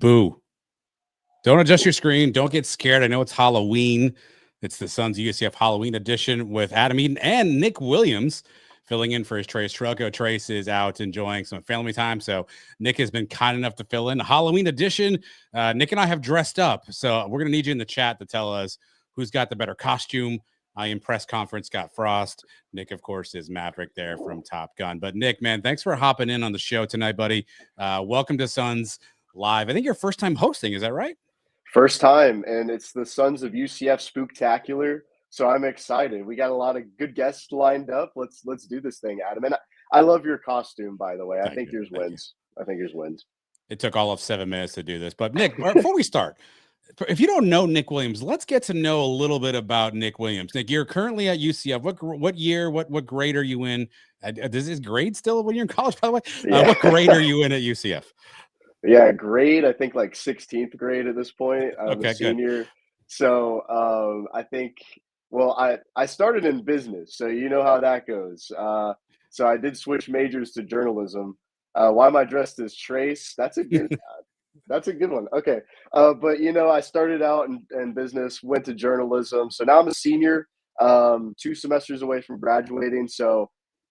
Boo. Don't adjust your screen. Don't get scared. I know it's Halloween. It's the Sons of UCF Halloween edition with Adam Eaton and Nick Williams filling in for his Trace Trelko. Trace is out enjoying some family time, so Nick has been kind enough to fill in. Halloween edition. Nick and I have dressed up, so we're going to need you in the chat to tell us who's got the better costume. I am press conference Scott Frost. Nick, of course, is Maverick there from Top Gun. But Nick, man, thanks for hopping in on the show tonight, buddy. Welcome to Sons Live. I think your first time hosting, is that right? First time, and it's the Sons of UCF Spooktacular. So I'm excited. We got a lot of good guests lined up. Let's do this thing, Adam. And I love your costume, by the way. I think yours wins. It took all of 7 minutes to do this. But Nick, before we start, if you don't know Nick Williams, let's get to know a little bit about Nick Williams. Nick, you're currently at UCF. What year? What grade are you in? Does his grade still when you're in college? By the way, what grade are you in at UCF? Yeah, grade. I think like 16th grade at this point. I'm okay, a senior. Good. So I think. Well, I started in business, so you know how that goes. So I did switch majors to journalism. Why am I dressed as Trace? That's a good. That's a good one. Okay. But, I started out in business, went to journalism. So now I'm a senior, 2 semesters away from graduating. So,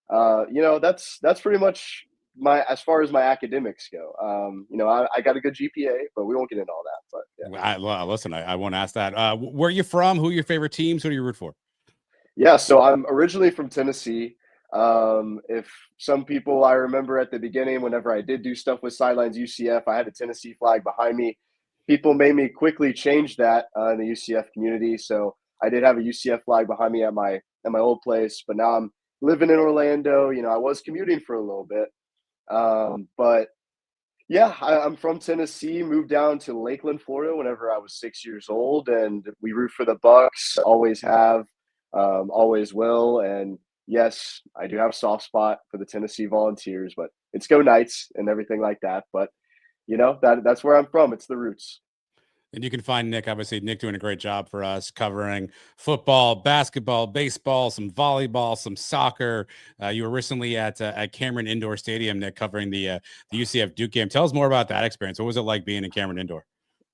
that's pretty much as far as my academics go. I got a good GPA, but we won't get into all that. But yeah. Listen, I won't ask that. Where are you from? Who are your favorite teams? Who do you root for? Yeah. So I'm originally from Tennessee. If some people I remember at the beginning, whenever I did do stuff with Sidelines UCF, I had a Tennessee flag behind me. People made me quickly change that in the UCF community. So I did have a UCF flag behind me at my old place, but now I'm living in Orlando. I was commuting for a little bit, but yeah, I'm from Tennessee. Moved down to Lakeland, Florida, whenever I was 6 years old, and we root for the Bucks. Always have, always will, and yes, I do have a soft spot for the Tennessee Volunteers, but it's go Knights and everything like that. But that's where I'm from. It's the roots. And you can find Nick, obviously, Nick doing a great job for us covering football, basketball, baseball, some volleyball, some soccer. You were recently at Cameron Indoor Stadium, Nick, covering the UCF Duke game. Tell us more about that experience. What was it like being in Cameron Indoor?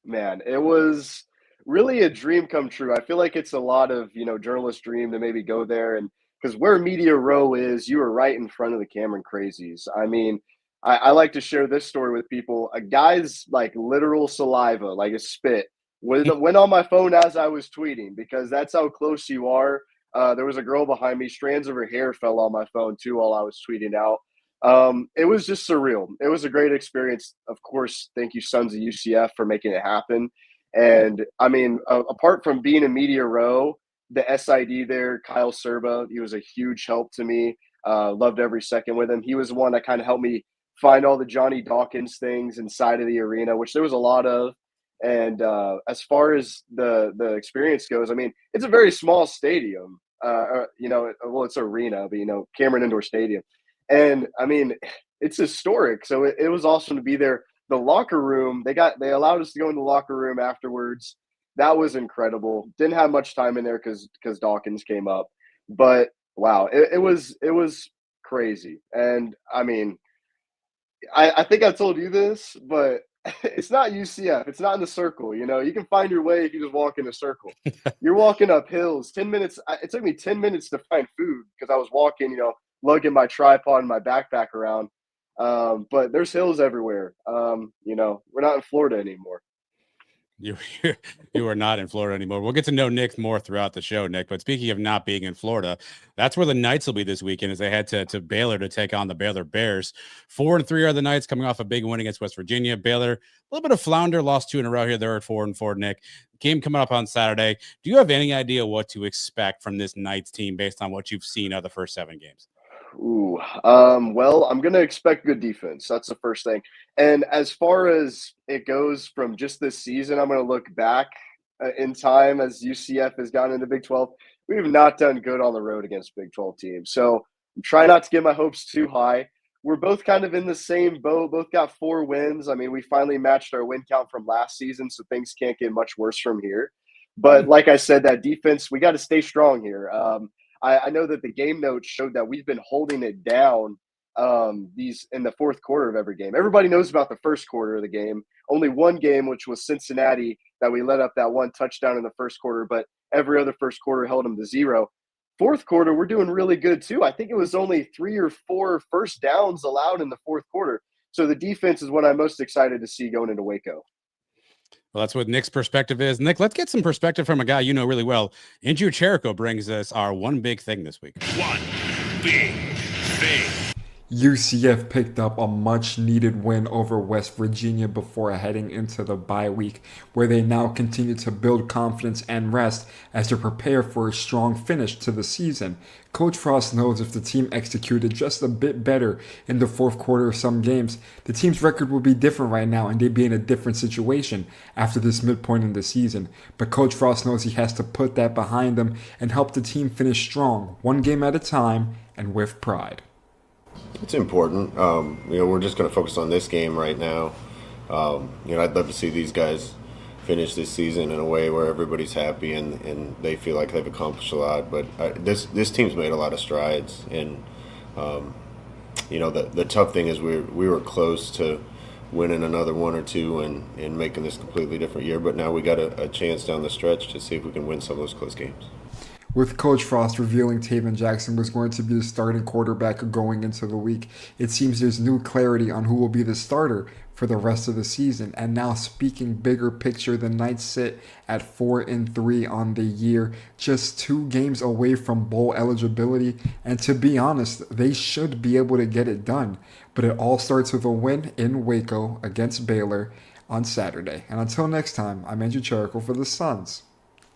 Man, it was really a dream come true. I feel like it's a lot of, journalist dream to maybe go there, and because where Media Row is, you are right in front of the Cameron Crazies. I mean, I like to share this story with people. A guy's like literal saliva, like a spit, went on my phone as I was tweeting, because that's how close you are. There was a girl behind me. Strands of her hair fell on my phone too while I was tweeting out. It was just surreal. It was a great experience. Of course, thank you, Sons of UCF, for making it happen. And I mean, apart from being in Media Row, the SID there, Kyle Serba, he was a huge help to me. Loved every second with him. He was the one that kind of helped me find all the Johnny Dawkins things inside of the arena, which there was a lot of. And as far as the experience goes, I mean, it's a very small stadium. It's arena, but Cameron Indoor Stadium. And I mean, it's historic. So it was awesome to be there. The locker room, they allowed us to go in the locker room afterwards. That was incredible. Didn't have much time in there because Dawkins came up, but wow, it was crazy. And I mean, I think I told you this, but it's not UCF. It's not in the circle. You can find your way if you just walk in a circle. You're walking up hills. 10 minutes. It took me 10 minutes to find food because I was walking, lugging my tripod and my backpack around. But there's hills everywhere. We're not in Florida anymore. You are not in Florida anymore. We'll get to know Nick more throughout the show, Nick. But speaking of not being in Florida, that's where the Knights will be this weekend as they head to Baylor to take on the Baylor Bears. 4-3 are the Knights coming off a big win against West Virginia. Baylor, a little bit of flounder, lost 2 in a row here. They're at 4-4, Nick. Game coming up on Saturday. Do you have any idea what to expect from this Knights team based on what you've seen of the first 7 games? Well, I'm going to expect good defense. That's the first thing. And as far as it goes from just this season, I'm going to look back in time as UCF has gotten into Big 12. We have not done good on the road against Big 12 teams. So I'm trying not to get my hopes too high. We're both kind of in the same boat. Both got 4 wins. I mean, we finally matched our win count from last season, so things can't get much worse from here. But like I said, that defense, we got to stay strong here. I know that the game notes showed that we've been holding it down these in the fourth quarter of every game. Everybody knows about the first quarter of the game. Only one game, which was Cincinnati, that we let up that one touchdown in the first quarter, but every other first quarter held them to 0. Fourth quarter, we're doing really good too. I think it was only 3 or 4 first downs allowed in the fourth quarter. So the defense is what I'm most excited to see going into Waco. Well, that's what Nick's perspective is. Nick, let's get some perspective from a guy you know really well. Andrew Cherico brings us our one big thing this week. One big thing. UCF picked up a much-needed win over West Virginia before heading into the bye week, where they now continue to build confidence and rest as they prepare for a strong finish to the season. Coach Frost knows if the team executed just a bit better in the fourth quarter of some games, the team's record would be different right now and they'd be in a different situation after this midpoint in the season. But Coach Frost knows he has to put that behind him and help the team finish strong, one game at a time and with pride. It's important. We're just going to focus on this game right now. I'd love to see these guys finish this season in a way where everybody's happy and they feel like they've accomplished a lot. But this team's made a lot of strides, and the tough thing is we were close to winning another 1 or 2 and making this a completely different year. But now we got a chance down the stretch to see if we can win some of those close games. With Coach Frost revealing Taven Jackson was going to be the starting quarterback going into the week, it seems there's new clarity on who will be the starter for the rest of the season. And now, speaking bigger picture, the Knights sit at 4-3 on the year, just 2 games away from bowl eligibility. And to be honest, they should be able to get it done. But it all starts with a win in Waco against Baylor on Saturday. And until next time, I'm Andrew Cherico for the Sons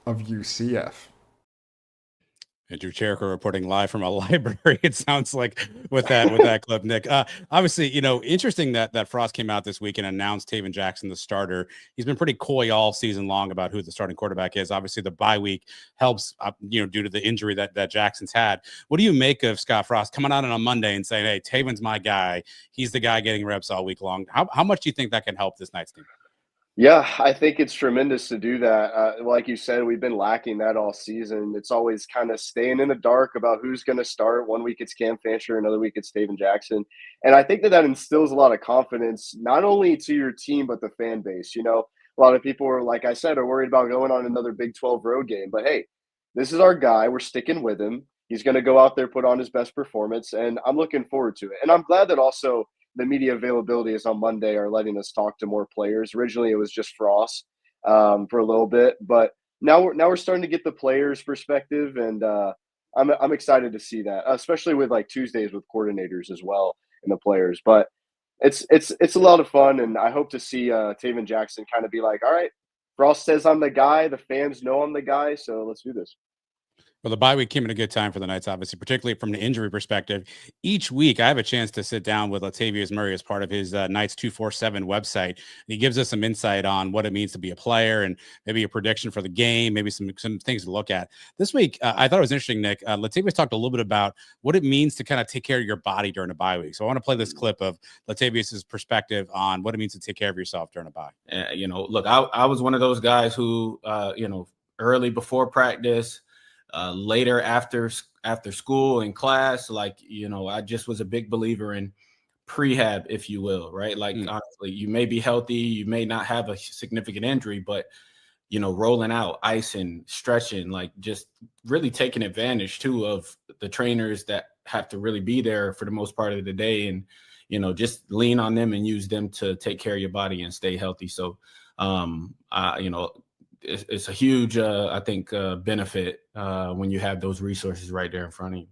of UCF. Andrew Cherico reporting live from a library. It sounds like with that clip, Nick. Obviously, interesting that Frost came out this week and announced Taven Jackson the starter. He's been pretty coy all season long about who the starting quarterback is. Obviously, the bye week helps, due to the injury that Jackson's had. What do you make of Scott Frost coming out on a Monday and saying, "Hey, Taven's my guy. He's the guy getting reps all week long"? How much do you think that can help this Knights team? Yeah, I think it's tremendous to do that. Like you said, we've been lacking that all season. It's always kind of staying in the dark about who's going to start. One week it's Cam Fancher, another week it's Taven Jackson. And I think that instills a lot of confidence, not only to your team, but the fan base. A lot of people are, like I said, are worried about going on another Big 12 road game. But hey, this is our guy. We're sticking with him. He's going to go out there, put on his best performance, and I'm looking forward to it. And I'm glad that also the media availability is on Monday are letting us talk to more players. Originally, it was just Frost for a little bit, but now we're starting to get the players' perspective, and I'm excited to see that, especially with like Tuesdays with coordinators as well and the players. But it's a lot of fun, and I hope to see Taven Jackson kind of be like, all right, Frost says I'm the guy, the fans know I'm the guy, so let's do this. Well, the bye week came at a good time for the Knights, obviously, particularly from the injury perspective. Each week, I have a chance to sit down with Latavius Murray as part of his Knights 247 website. He gives us some insight on what it means to be a player and maybe a prediction for the game, maybe some things to look at. This week, I thought it was interesting, Nick. Latavius talked a little bit about what it means to kind of take care of your body during a bye week. So I want to play this clip of Latavius's perspective on what it means to take care of yourself during a bye. Look, I was one of those guys who, early before practice, later after school and class, I just was a big believer in prehab, if you will, right? Honestly, you may be healthy, you may not have a significant injury, but rolling out, icing, stretching, just really taking advantage too of the trainers that have to really be there for the most part of the day, and just lean on them and use them to take care of your body and stay healthy. So it's a huge, benefit when you have those resources right there in front of you.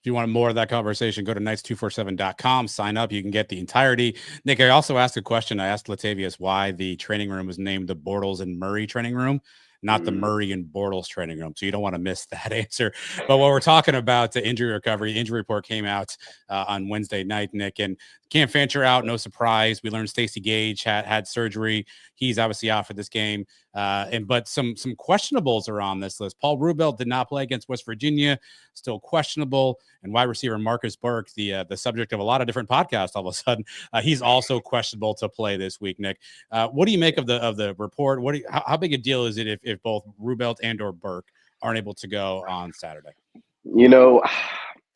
If you want more of that conversation, go to knights247.com, sign up. You can get the entirety. Nick, I also asked a question. I asked Latavius why the training room was named the Bortles and Murray training room, not the Murray and Bortles training room. So you don't want to miss that answer. But what we're talking about, the injury recovery, injury report came out on Wednesday night, Nick, and Cam Fancher out, no surprise. We learned Stacey Gage had surgery. He's obviously out for this game. But some questionables are on this list. Paul Rubel did not play against West Virginia, still questionable. And wide receiver Marcus Burke, the subject of a lot of different podcasts, all of a sudden, he's also questionable to play this week. Nick, what do you make of the report? How big a deal is it if both Rubel and or Burke aren't able to go on Saturday?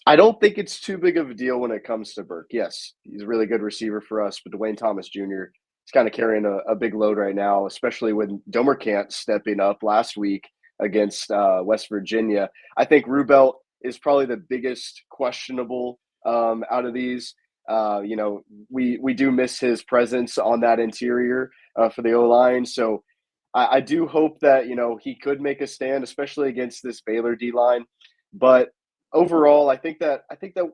I don't think it's too big of a deal when it comes to Burke. Yes, he's a really good receiver for us, but Dwayne Thomas Jr. is kind of carrying a big load right now, especially with Domercant stepping up last week against West Virginia. I think Rubelt is probably the biggest questionable out of these. We do miss his presence on that interior for the O-line. So I do hope that, he could make a stand, especially against this Baylor D-line. But overall, I think that the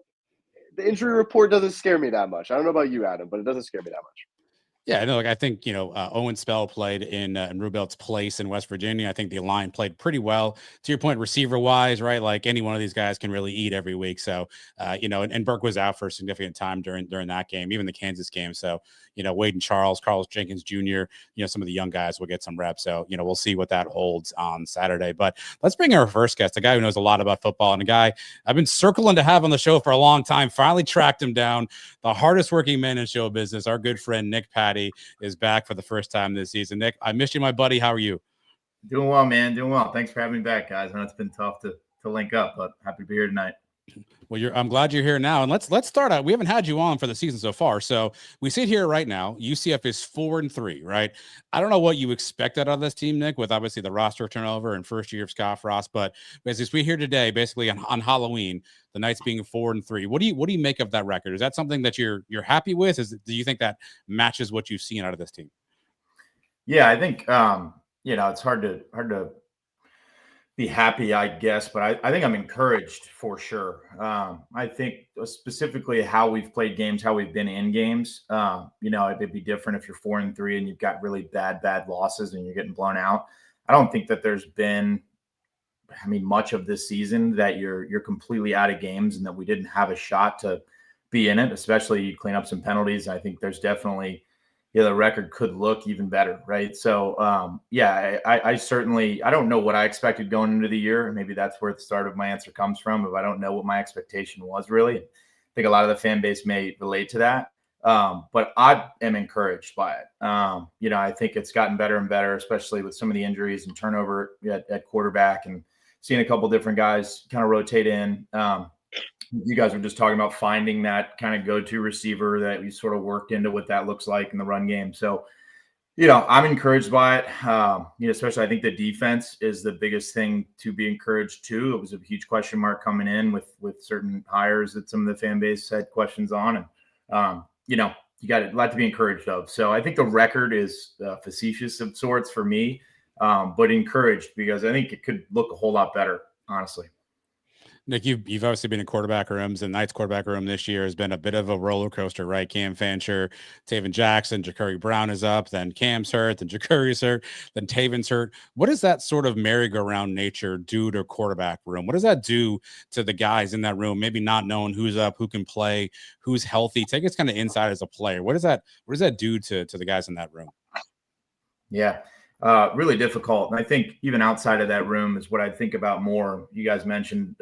injury report doesn't scare me that much. I don't know about you, Adam, but it doesn't scare me that much. Yeah, no, I think, Owen Spell played in Rubelt's place in West Virginia. I think the line played pretty well. To your point, receiver wise, right? Like any one of these guys can really eat every week. So, and Burke was out for a significant time during that game, even the Kansas game. So, Wade and Carlos Jenkins Jr., some of the young guys will get some reps. So, we'll see what that holds on Saturday. But let's bring our first guest, a guy who knows a lot about football and a guy I've been circling to have on the show for a long time. Finally tracked him down. The hardest working man in show business, our good friend Nick Patty, is back for the first time this season. Nick, I missed you, my buddy. How are you? Doing well, man. Doing well. Thanks for having me back, guys. I know it's been tough to link up, but happy to be here tonight. Well, I'm glad you're here now. And let's start out. We haven't had you on for the season so far. So we sit here right now. UCF is 4-3, right? I don't know what you expected out of this team, Nick, with obviously the roster turnover and first year of Scott Frost. But as we hear today, basically on Halloween, the Knights being 4-3. What do you make of that record? Is that something that you're happy with? Do you think that matches what you've seen out of this team? Yeah, I think it's hard to be happy, I guess, but I think I'm encouraged for sure. I think specifically how we've played games, how we've been in games. It'd be different if you're 4-3 and you've got really bad losses and you're getting blown out. I don't think that there's been, much of this season that you're completely out of games and that we didn't have a shot to be in it, especially you clean up some penalties. I think there's definitely, the record could look even better, right? So, I certainly, I don't know what I expected going into the year. Maybe that's where the start of my answer comes from. If I don't know what my expectation was really, I think a lot of the fan base may relate to that. But I am encouraged by it. I think it's gotten better and better, especially with some of the injuries and turnover at quarterback and seeing a couple different guys kind of rotate in. You guys were just talking about finding that kind of go-to receiver that we sort of worked into what that looks like in the run game. So, I'm encouraged by it. Especially I think the defense is the biggest thing to be encouraged too. It was a huge question mark coming in with certain hires that some of the fan base had questions on. And, you got a lot to be encouraged of. So I think the record is facetious of sorts for me, but encouraged because I think it could look a whole lot better, honestly. Nick, you've obviously been in quarterback rooms, and Knights quarterback room this year has been a bit of a roller coaster, right? Cam Fancher, Taven Jackson, Ja'Cory Brown is up, then Cam's hurt, then Ja'Cory's hurt, then Taven's hurt. What does that sort of merry-go-round nature do to quarterback room? What does that do to the guys in that room? Maybe not knowing who's up, who can play, who's healthy. Take us kind of inside as a player. What does that do to the guys in that room? Yeah. Really difficult. And I think even outside of that room is what I think about more. You guys mentioned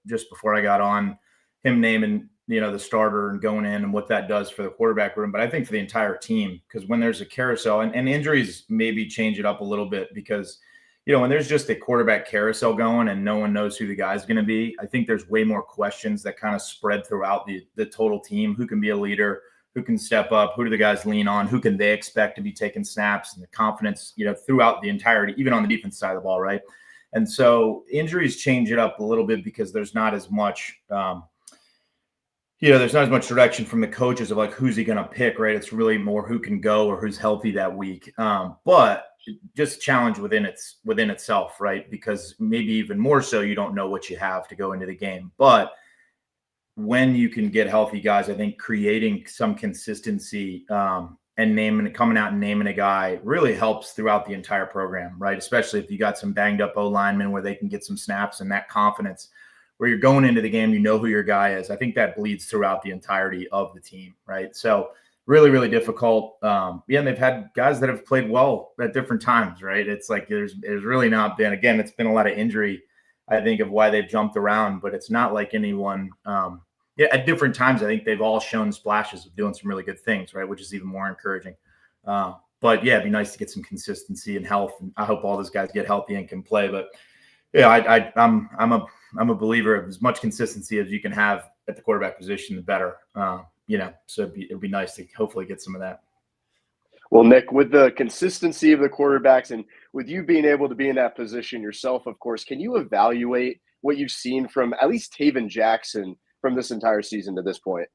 just before I got on him naming, the starter and going in and what that does for the quarterback room. But I think for the entire team, because when there's a carousel and injuries maybe change it up a little bit because, when there's just a quarterback carousel going and no one knows who the guy's going to be, I think there's way more questions that kind of spread throughout the total team. Who can be a leader? Who can step up? Who do the guys lean on? Who can they expect to be taking snaps and the confidence, throughout the entirety, even on the defense side of the ball, right? And so injuries change it up a little bit because there's not as much, there's not as much direction from the coaches of like, who's he going to pick, right? It's really more who can go or who's healthy that week. But just challenge within itself, right? Because maybe even more so, you don't know what you have to go into the game. But when you can get healthy guys, I think creating some consistency and coming out and naming a guy really helps throughout the entire program, right? Especially if you got some banged up O linemen where they can get some snaps and that confidence where you're going into the game, you know who your guy is. I think that bleeds throughout the entirety of the team, right? So really, really difficult. And they've had guys that have played well at different times, right? It's like there's really not been, again, it's been a lot of injury, I think, of why they've jumped around, but it's not like anyone at different times, I think they've all shown splashes of doing some really good things, right? Which is even more encouraging. But yeah, it'd be nice to get some consistency and health. And I hope all those guys get healthy and can play. But yeah, I'm a I'm a believer of as much consistency as you can have at the quarterback position, the better. So it'd be nice to hopefully get some of that. Well, Nick, with the consistency of the quarterbacks and with you being able to be in that position yourself, of course, can you evaluate what you've seen from at least Taven Jackson from this entire season to this point?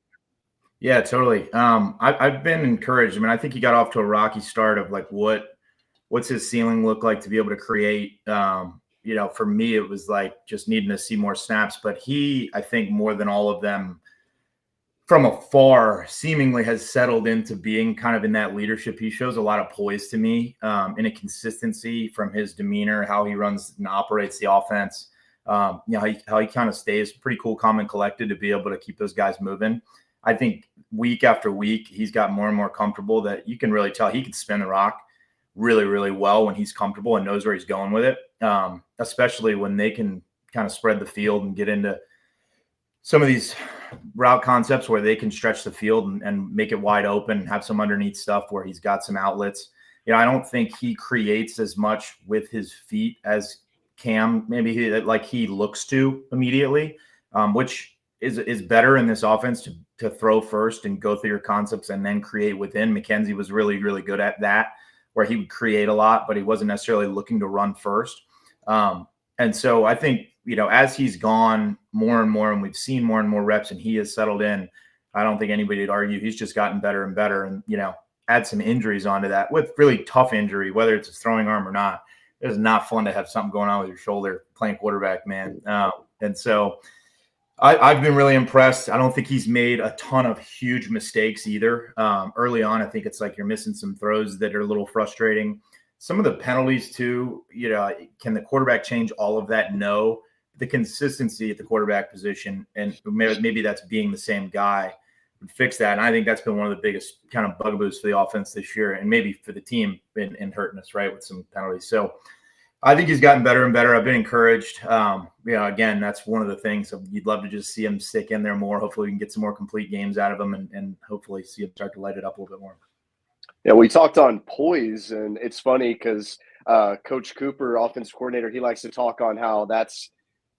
Yeah, totally. I've been encouraged. I mean, I think he got off to a rocky start of like what's his ceiling look like to be able to create. For me, it was like just needing to see more snaps. But he, I think, more than all of them, from afar, seemingly has settled into being kind of in that leadership. He shows a lot of poise to me, and a consistency from his demeanor, how he runs and operates the offense. How he kind of stays pretty cool, calm, and collected to be able to keep those guys moving. I think week after week, he's got more and more comfortable that you can really tell he can spin the rock really, really well when he's comfortable and knows where he's going with it, especially when they can kind of spread the field and get into some of these route concepts where they can stretch the field and make it wide open, have some underneath stuff where he's got some outlets. I don't think he creates as much with his feet as Cam, maybe he looks to immediately, which is better in this offense to throw first and go through your concepts and then create within. McKenzie was really, really good at that, where he would create a lot, but he wasn't necessarily looking to run first. And so I think, as he's gone more and more and we've seen more and more reps and he has settled in, I don't think anybody would argue he's just gotten better and better. And, add some injuries onto that with really tough injury, whether it's a throwing arm or not. It's not fun to have something going on with your shoulder playing quarterback, man. And so I've been really impressed. I don't think he's made a ton of huge mistakes either. Early on, I think it's like you're missing some throws that are a little frustrating. Some of the penalties too, can the quarterback change all of that? No. The consistency at the quarterback position, and maybe that's being the same guy, would fix that. And I think that's been one of the biggest kind of bugaboos for the offense this year, and maybe for the team in hurting us, right, with some penalties. So I think he's gotten better and better. I've been encouraged. Again, that's one of the things you'd love to just see him stick in there more. Hopefully we can get some more complete games out of him and hopefully see him start to light it up a little bit more. Yeah, we talked on poise, and it's funny because Coach Cooper, offensive coordinator, he likes to talk on how that's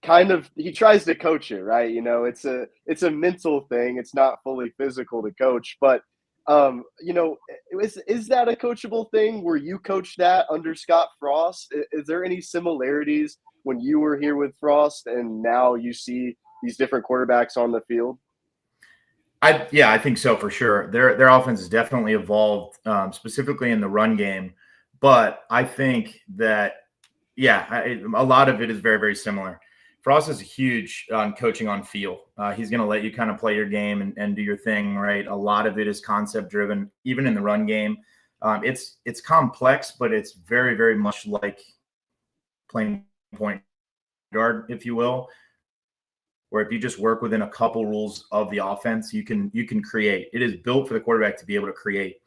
kind of, he tries to coach it, right? It's a mental thing. It's not fully physical to coach, but is that a coachable thing? Where you coached that under Scott Frost? Is there any similarities when you were here with Frost and now you see these different quarterbacks on the field? I think so for sure. Their offense has definitely evolved, specifically in the run game. But I think that, a lot of it is very, very similar. Frost is huge on coaching on feel. He's going to let you kind of play your game and do your thing, right? A lot of it is concept driven, even in the run game. It's complex, but it's very, very much like playing point guard, if you will, where if you just work within a couple rules of the offense, you can create. It is built for the quarterback to be able to create,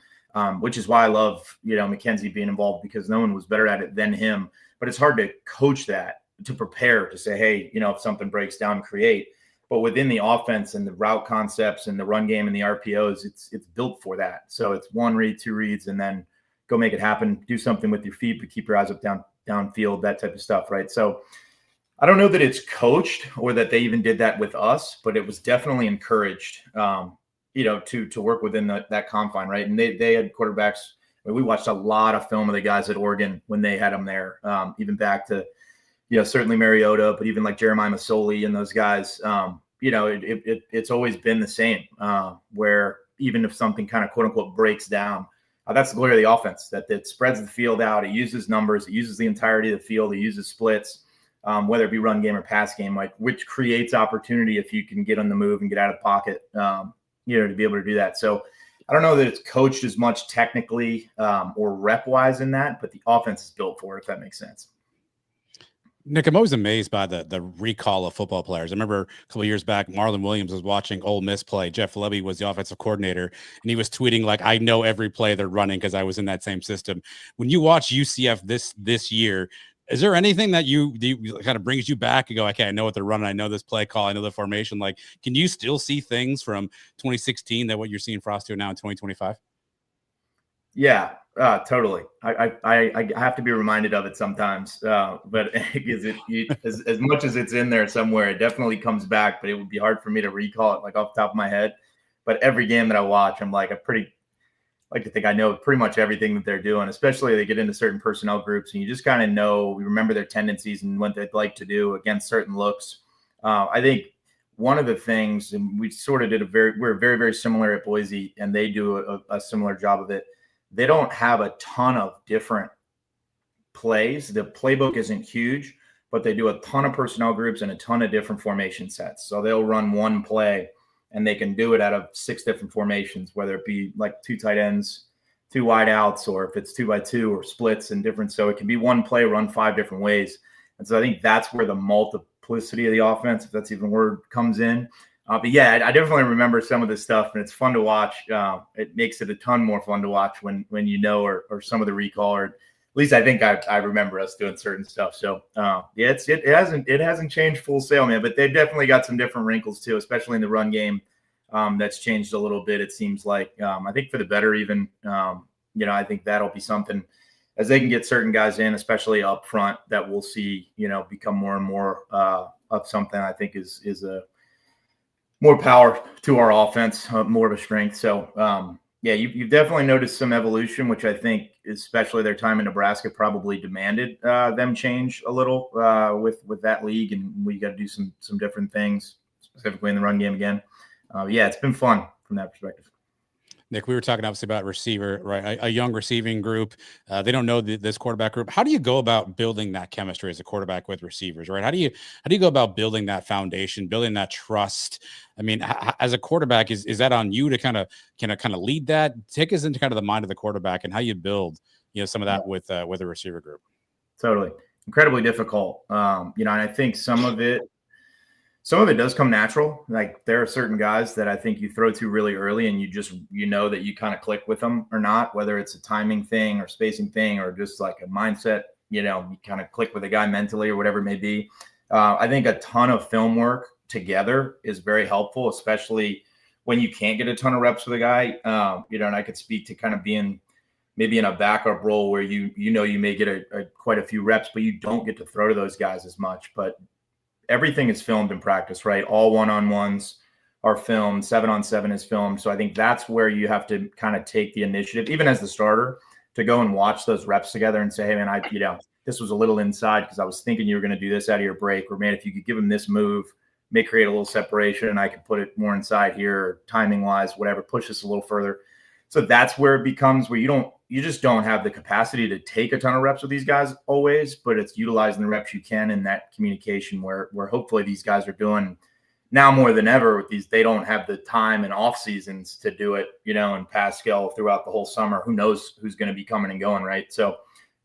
which is why I love, McKenzie being involved, because no one was better at it than him. But it's hard to coach that, to prepare, to say, hey, if something breaks down, create. But within the offense and the route concepts and the run game and the RPOs, it's built for that. So it's one read, two reads, and then go make it happen. Do something with your feet, but keep your eyes up downfield, that type of stuff, right? So I don't know that it's coached or that they even did that with us, but it was definitely encouraged, to work within that confine, right? And they had quarterbacks. We watched a lot of film of the guys at Oregon when they had them there, even back to, certainly Mariota, but even like Jeremiah Masoli and those guys, it's always been the same, where even if something kind of quote unquote breaks down, that's the glory of the offense, that it spreads the field out. It uses numbers. It uses the entirety of the field. It uses splits, whether it be run game or pass game, which creates opportunity if you can get on the move and get out of the pocket, to be able to do that. So I don't know that it's coached as much technically or rep wise in that, but the offense is built for it, if that makes sense. Nick, I'm always amazed by the recall of football players. I remember a couple of years back, Marlon Williams was watching Ole Miss play. Jeff Lebby was the offensive coordinator, and he was tweeting like, I know every play they're running because I was in that same system. When you watch UCF this year, is there anything that you kind of brings you back and go, okay, I know what they're running. I know this play call. I know the formation. Like, can you still see things from 2016 that what you're seeing Frost do now in 2025? Yeah. Totally. I have to be reminded of it sometimes, but as much as it's in there somewhere, it definitely comes back. But it would be hard for me to recall it like off the top of my head. But every game that I watch, I'm like, like to think I know pretty much everything that they're doing. Especially they get into certain personnel groups, and you just kind of know, we remember their tendencies and what they'd like to do against certain looks. I think one of the things, and we sort of we're very, very similar at Boise, and they do a similar job of it. They don't have a ton of different plays. The playbook isn't huge, but they do a ton of personnel groups and a ton of different formation sets. So they'll run one play and they can do it out of 6 different formations, whether it be like 2 tight ends, 2 wide outs, or if it's 2x2 or splits and different. So it can be one play run 5 different ways. And so I think that's where the multiplicity of the offense, if that's even a word, comes in. But yeah, I definitely remember some of this stuff, and it's fun to watch. It makes it a ton more fun to watch when you know, or some of the recall, or at least I think I remember us doing certain stuff. So yeah, it hasn't changed full sail, man. But they've definitely got some different wrinkles too, especially in the run game. That's changed a little bit. It seems like I think for the better. Even I think that'll be something as they can get certain guys in, especially up front, that we'll see become more and more of something. I think is a more power to our offense, more of a strength. So, yeah, you've definitely noticed some evolution, which I think, especially their time in Nebraska, probably demanded them change a little with that league, and we got to do some different things, specifically in the run game again. Yeah, it's been fun from that perspective. Nick, we were talking obviously about receiver, right? A young receiving group. They don't know this quarterback group. How do you go about building that chemistry as a quarterback with receivers, right? How do you go about building that foundation, building that trust? I mean, as a quarterback, is that on you to kind of lead that? Take us into kind of the mind of the quarterback and how you build, some of that with a receiver group. Totally, incredibly difficult. And I think some of it does come natural. Like there are certain guys that I think you throw to really early, and you know that you kind of click with them or not, whether it's a timing thing or spacing thing or just like a mindset, you kind of click with a guy mentally or whatever it may be. I think a ton of film work together is very helpful, especially when you can't get a ton of reps with a guy. And I could speak to kind of being maybe in a backup role where you may get quite a few reps, but you don't get to throw to those guys as much. But everything is filmed in practice, right? All one-on-ones are filmed. 7-on-7 is filmed. So I think that's where you have to kind of take the initiative, even as the starter, to go and watch those reps together and say, hey, man, this was a little inside because I was thinking you were going to do this out of your break. Or, man, if you could give him this move, may create a little separation and I could put it more inside here, timing-wise, whatever, push this a little further. So that's where it becomes where you just don't have the capacity to take a ton of reps with these guys always, but it's utilizing the reps you can in that communication where hopefully these guys are doing now more than ever with these. They don't have the time and off seasons to do it, in Pascal throughout the whole summer. Who knows who's going to be coming and going, right? So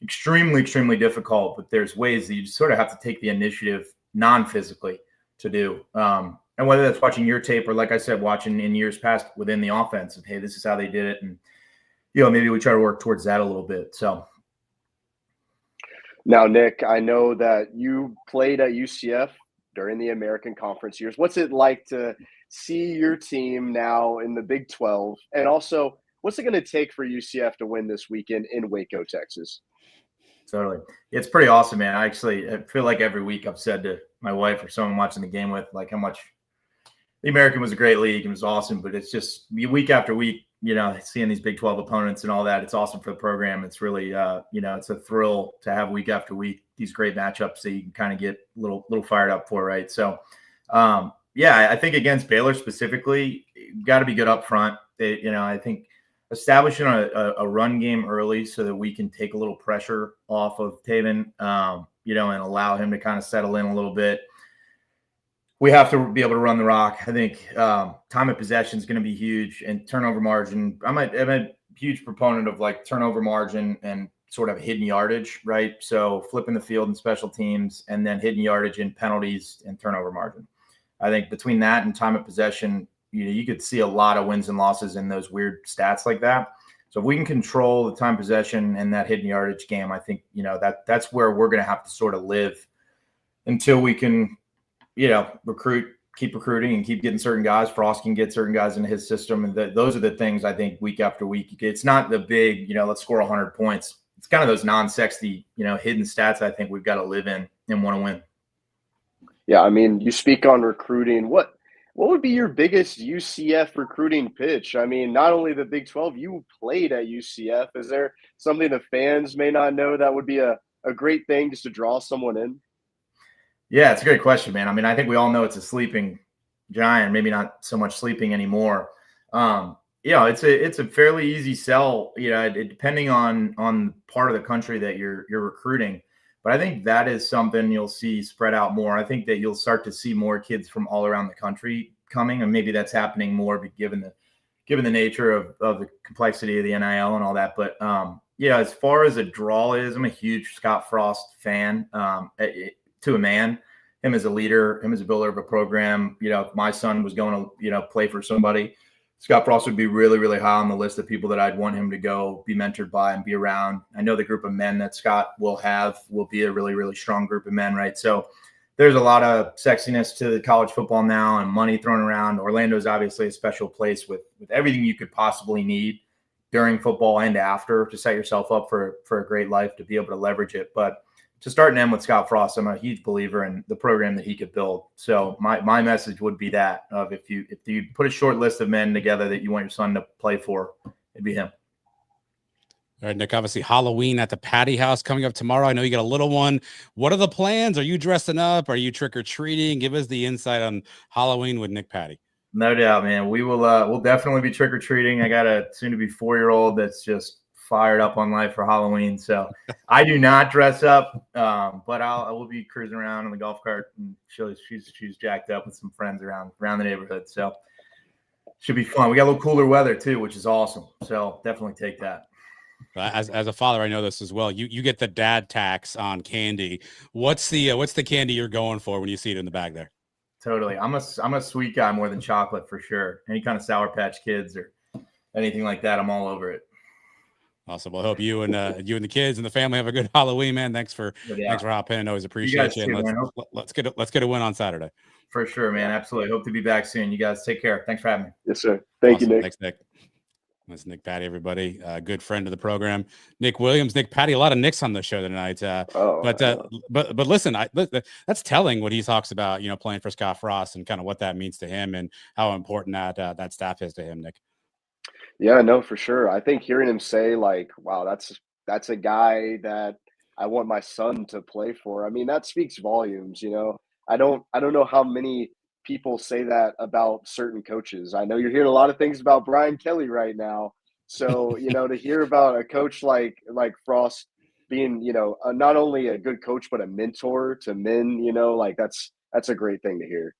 extremely, extremely difficult, but there's ways that you just sort of have to take the initiative non-physically to do. And whether that's watching your tape or, like I said, watching in years past within the offense of, hey, this is how they did it. And, maybe we try to work towards that a little bit. So. Now, Nick, I know that you played at UCF during the American Conference years. What's it like to see your team now in the Big 12? And also, what's it going to take for UCF to win this weekend in Waco, Texas? Totally. It's pretty awesome, man. I feel like every week I've said to my wife or someone watching the game with, like, how much the American was a great league and was awesome, but it's just week after week, seeing these Big 12 opponents and all that. It's awesome for the program. It's really, it's a thrill to have week after week these great matchups that you can kind of get a little fired up for, right? So, I think against Baylor specifically, you got to be good up front. I think establishing a run game early so that we can take a little pressure off of Taven, and allow him to kind of settle in a little bit. We have to be able to run the rock. I think time of possession is going to be huge, and turnover margin. I'm a huge proponent of like turnover margin and sort of hidden yardage, right? So flipping the field and special teams, and then hidden yardage in penalties and turnover margin. I think between that and time of possession, you could see a lot of wins and losses in those weird stats like that. So if we can control the time possession and that hidden yardage game, I think, that's where we're going to have to sort of live until we can, recruit keep recruiting and keep getting certain guys. Frost can get certain guys into his system. And those are the things I think week after week. It's not the big, let's score 100 points. It's kind of those non-sexy, hidden stats I think we've got to live in and want to win. Yeah, I mean, you speak on recruiting. What would be your biggest UCF recruiting pitch? I mean, not only the Big 12, you played at UCF. Is there something the fans may not know that would be a great thing just to draw someone in? Yeah, it's a great question, man. I mean, I think we all know it's a sleeping giant, maybe not so much sleeping anymore. It's a fairly easy sell, depending on part of the country that you're recruiting. But I think that is something you'll see spread out more. I think that you'll start to see more kids from all around the country coming, and maybe that's happening more given the nature of the complexity of the NIL and all that. But as far as a draw is, I'm a huge Scott Frost fan. To a man, him as a leader, him as a builder of a program. If my son was going to, play for somebody, Scott Frost would be really, really high on the list of people that I'd want him to go be mentored by and be around. I know the group of men that Scott will be a really, really strong group of men, right? So there's a lot of sexiness to the college football now and money thrown around. Orlando's obviously a special place with everything you could possibly need during football and after to set yourself up for a great life, to be able to leverage it. But to start and end with Scott Frost, I'm a huge believer in the program that he could build. So my message would be that of if you put a short list of men together that you want your son to play for, it'd be him. All right, Nick, obviously Halloween at the Patty House coming up tomorrow. I know you got a little one. What are the plans? Are you dressing up? Are you trick-or-treating? Give us the insight on Halloween with Nick Patty. No doubt, man. We will we'll definitely be trick-or-treating. I got a soon-to-be 4-year-old that's just fired up on life for Halloween. So I do not dress up, but I will be cruising around in the golf cart, and she's jacked up with some friends around the neighborhood. So should be fun. We got a little cooler weather too, which is awesome. So definitely take that. As a father, I know this as well. You get the dad tax on candy. What's the candy you're going for when you see it in the bag there? Totally. I'm a sweet guy more than chocolate for sure. Any kind of Sour Patch Kids or anything like that, I'm all over it. Awesome. Well, I hope you and the kids and the family have a good Halloween, man. Thanks for hopping in. Always appreciate you. And let's get a win on Saturday. For sure, man. Absolutely. Hope to be back soon. You guys take care. Thanks for having me. Yes, sir. Thank you, Nick. Thanks, Nick. That's Nick Patty, everybody. Good friend of the program. Nick Williams, Nick Patty. A lot of Nicks on the show tonight. But listen, that's telling what he talks about. Playing for Scott Frost and kind of what that means to him and how important that staff is to him, Nick. Yeah, no, for sure. I think hearing him say like, wow, that's a guy that I want my son to play for. I mean, that speaks volumes, I don't know how many people say that about certain coaches. I know you're hearing a lot of things about Brian Kelly right now. So, to hear about a coach like Frost being, not only a good coach, but a mentor to men, that's a great thing to hear.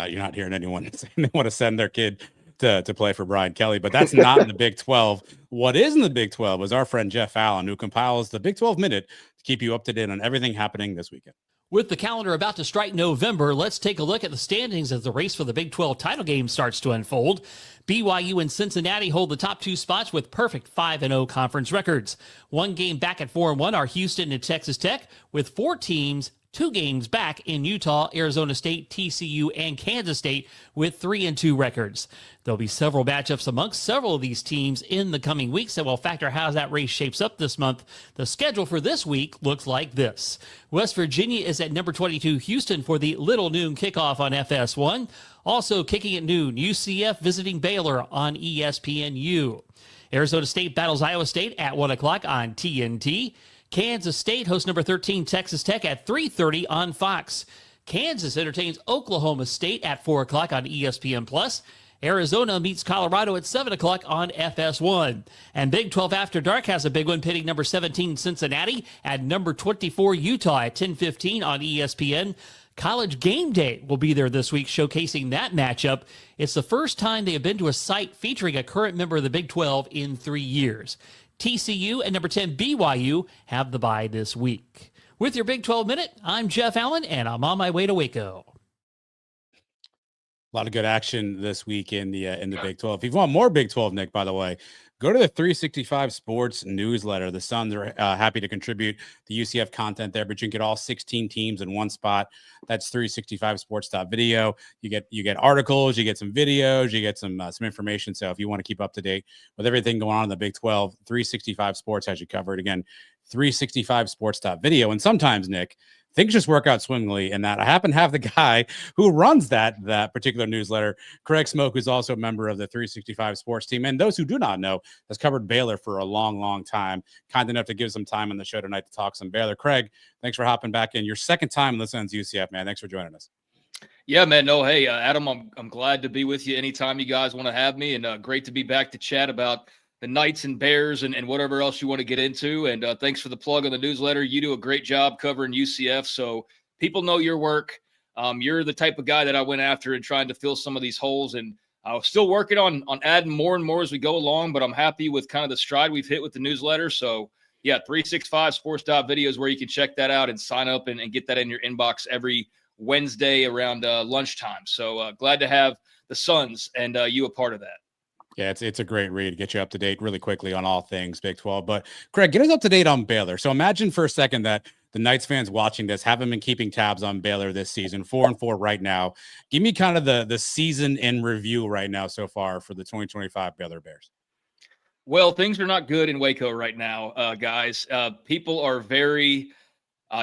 You're not hearing anyone saying they want to send their kid to play for Brian Kelly, but that's not in the Big 12. What is in the Big 12 is our friend Jeff Allen, who compiles the Big 12 Minute to keep you up to date on everything happening this weekend. With the calendar about to strike November, let's take a look at the standings as the race for the Big 12 title game starts to unfold. BYU and Cincinnati hold the top two spots with perfect 5-0 conference records. One game back at 4-1 are Houston and Texas Tech, with 4 teams 2 games back in Utah, Arizona State, TCU, and Kansas State with 3-2 records. There'll be several matchups amongst several of these teams in the coming weeks that will factor how that race shapes up this month. The schedule for this week looks like this. West Virginia is at number 22 Houston for the Little Noon kickoff on FS1. Also kicking at noon, UCF visiting Baylor on ESPNU. Arizona State battles Iowa State at 1 o'clock on TNT. Kansas State hosts number 13 Texas Tech at 3:30 on Fox. Kansas entertains Oklahoma State at 4 o'clock on ESPN+. Arizona meets Colorado at 7 o'clock on FS1. And Big 12 After Dark has a big one pitting number 17 Cincinnati at number 24 Utah at 10:15 on ESPN. College Game Day will be there this week, showcasing that matchup. It's the first time they have been to a site featuring a current member of the Big 12 in 3 years. TCU and number 10 BYU have the bye this week. With your Big 12 Minute, I'm Jeff Allen, and I'm on my way to Waco. A lot of good action this week in the Big 12. If you want more Big 12, Nick, by the way, Go to the 365 Sports newsletter. The Suns are happy to contribute the UCF content there, but you can get all 16 teams in one spot. That's 365sports.video. You get articles, you get some videos, you get some information. So if you want to keep up to date with everything going on in the Big 12, 365 Sports has you covered. Again, 365sports.video. And sometimes, Nick, things just work out swimmingly in that I happen to have the guy who runs that particular newsletter, Craig Smoke, who's also a member of the 365 Sports team. And those who do not know, has covered Baylor for a long, long time. Kind enough to give some time on the show tonight to talk some Baylor. Craig, thanks for hopping back in. Your second time in the Sons UCF, man. Thanks for joining us. Yeah, man. No, hey, Adam, I'm glad to be with you anytime you guys want to have me, and great to be back to chat about the Knights and Bears and whatever else you want to get into. And thanks for the plug on the newsletter. You do a great job covering UCF, so people know your work. You're the type of guy that I went after and trying to fill some of these holes, and I was still working on adding more and more as we go along, but I'm happy with kind of the stride we've hit with the newsletter. So yeah, 365sports.video is where you can check that out and sign up and get that in your inbox every Wednesday around lunchtime. So glad to have the Suns and you a part of that. Yeah, it's a great read. Get you up to date really quickly on all things Big 12. But Craig, get us up to date on Baylor. So imagine for a second that the Knights fans watching this haven't been keeping tabs on Baylor this season, 4-4 right now. Give me kind of the season in review right now so far for the 2025 Baylor Bears. Well, things are not good in Waco right now, guys. People are very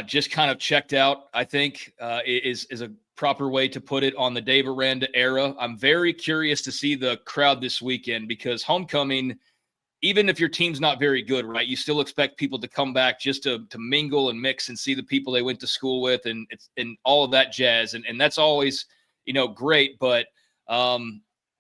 just kind of checked out, I think, is a proper way to put it on the Dave Aranda era. I'm very curious to see the crowd this weekend because homecoming, even if your team's not very good, right, you still expect people to come back just to mingle and mix and see the people they went to school with and all of that jazz. And that's always, great. But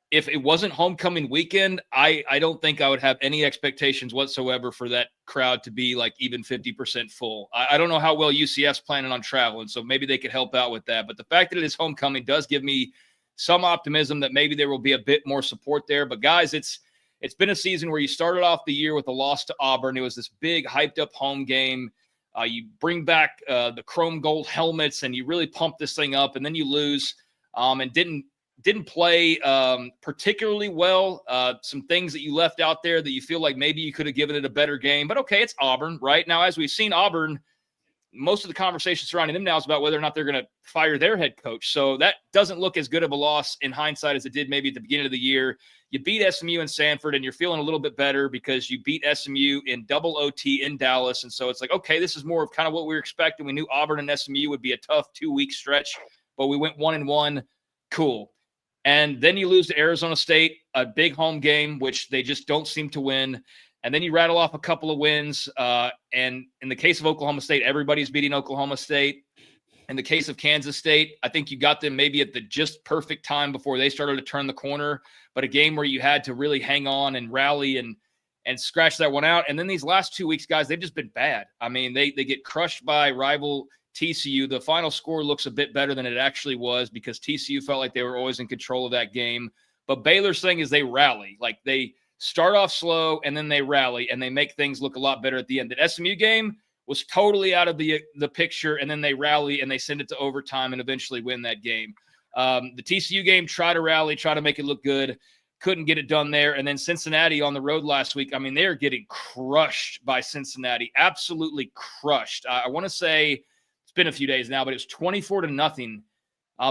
if it wasn't homecoming weekend, I don't think I would have any expectations whatsoever for that crowd to be like even 50% full. I don't know how well UCF's planning on traveling, so maybe they could help out with that. But the fact that it is homecoming does give me some optimism that maybe there will be a bit more support there. But guys, it's been a season where you started off the year with a loss to Auburn. It was this big hyped up home game. You bring back the chrome gold helmets and you really pump this thing up, and then you lose and didn't play particularly well. Some things that you left out there that you feel like maybe you could have given it a better game. But okay, it's Auburn, right? Now, as we've seen Auburn, most of the conversation surrounding them now is about whether or not they're going to fire their head coach. So that doesn't look as good of a loss in hindsight as it did maybe at the beginning of the year. You beat SMU and Sanford, and you're feeling a little bit better because you beat SMU in double OT in Dallas. And so it's like, okay, this is more of kind of what we were expecting. We knew Auburn and SMU would be a tough 2-week stretch, but we went 1-1. Cool. And then you lose to Arizona State, a big home game, which they just don't seem to win. And then you rattle off a couple of wins. And in the case of Oklahoma State, everybody's beating Oklahoma State. In the case of Kansas State, I think you got them maybe at the just perfect time before they started to turn the corner. But a game where you had to really hang on and rally and scratch that one out. And then these last 2 weeks, guys, they've just been bad. I mean, they get crushed by rival TCU. The final score looks a bit better than it actually was because TCU felt like they were always in control of that game. But Baylor's thing is they rally. Like they start off slow and then they rally and they make things look a lot better at the end. The SMU game was totally out of the picture, and then they rally and they send it to overtime and eventually win that game. The TCU game, try to rally, try to make it look good. Couldn't get it done there. And then Cincinnati on the road last week, I mean, they're getting crushed by Cincinnati, absolutely crushed. I want to say, been a few days now, but it was 24-0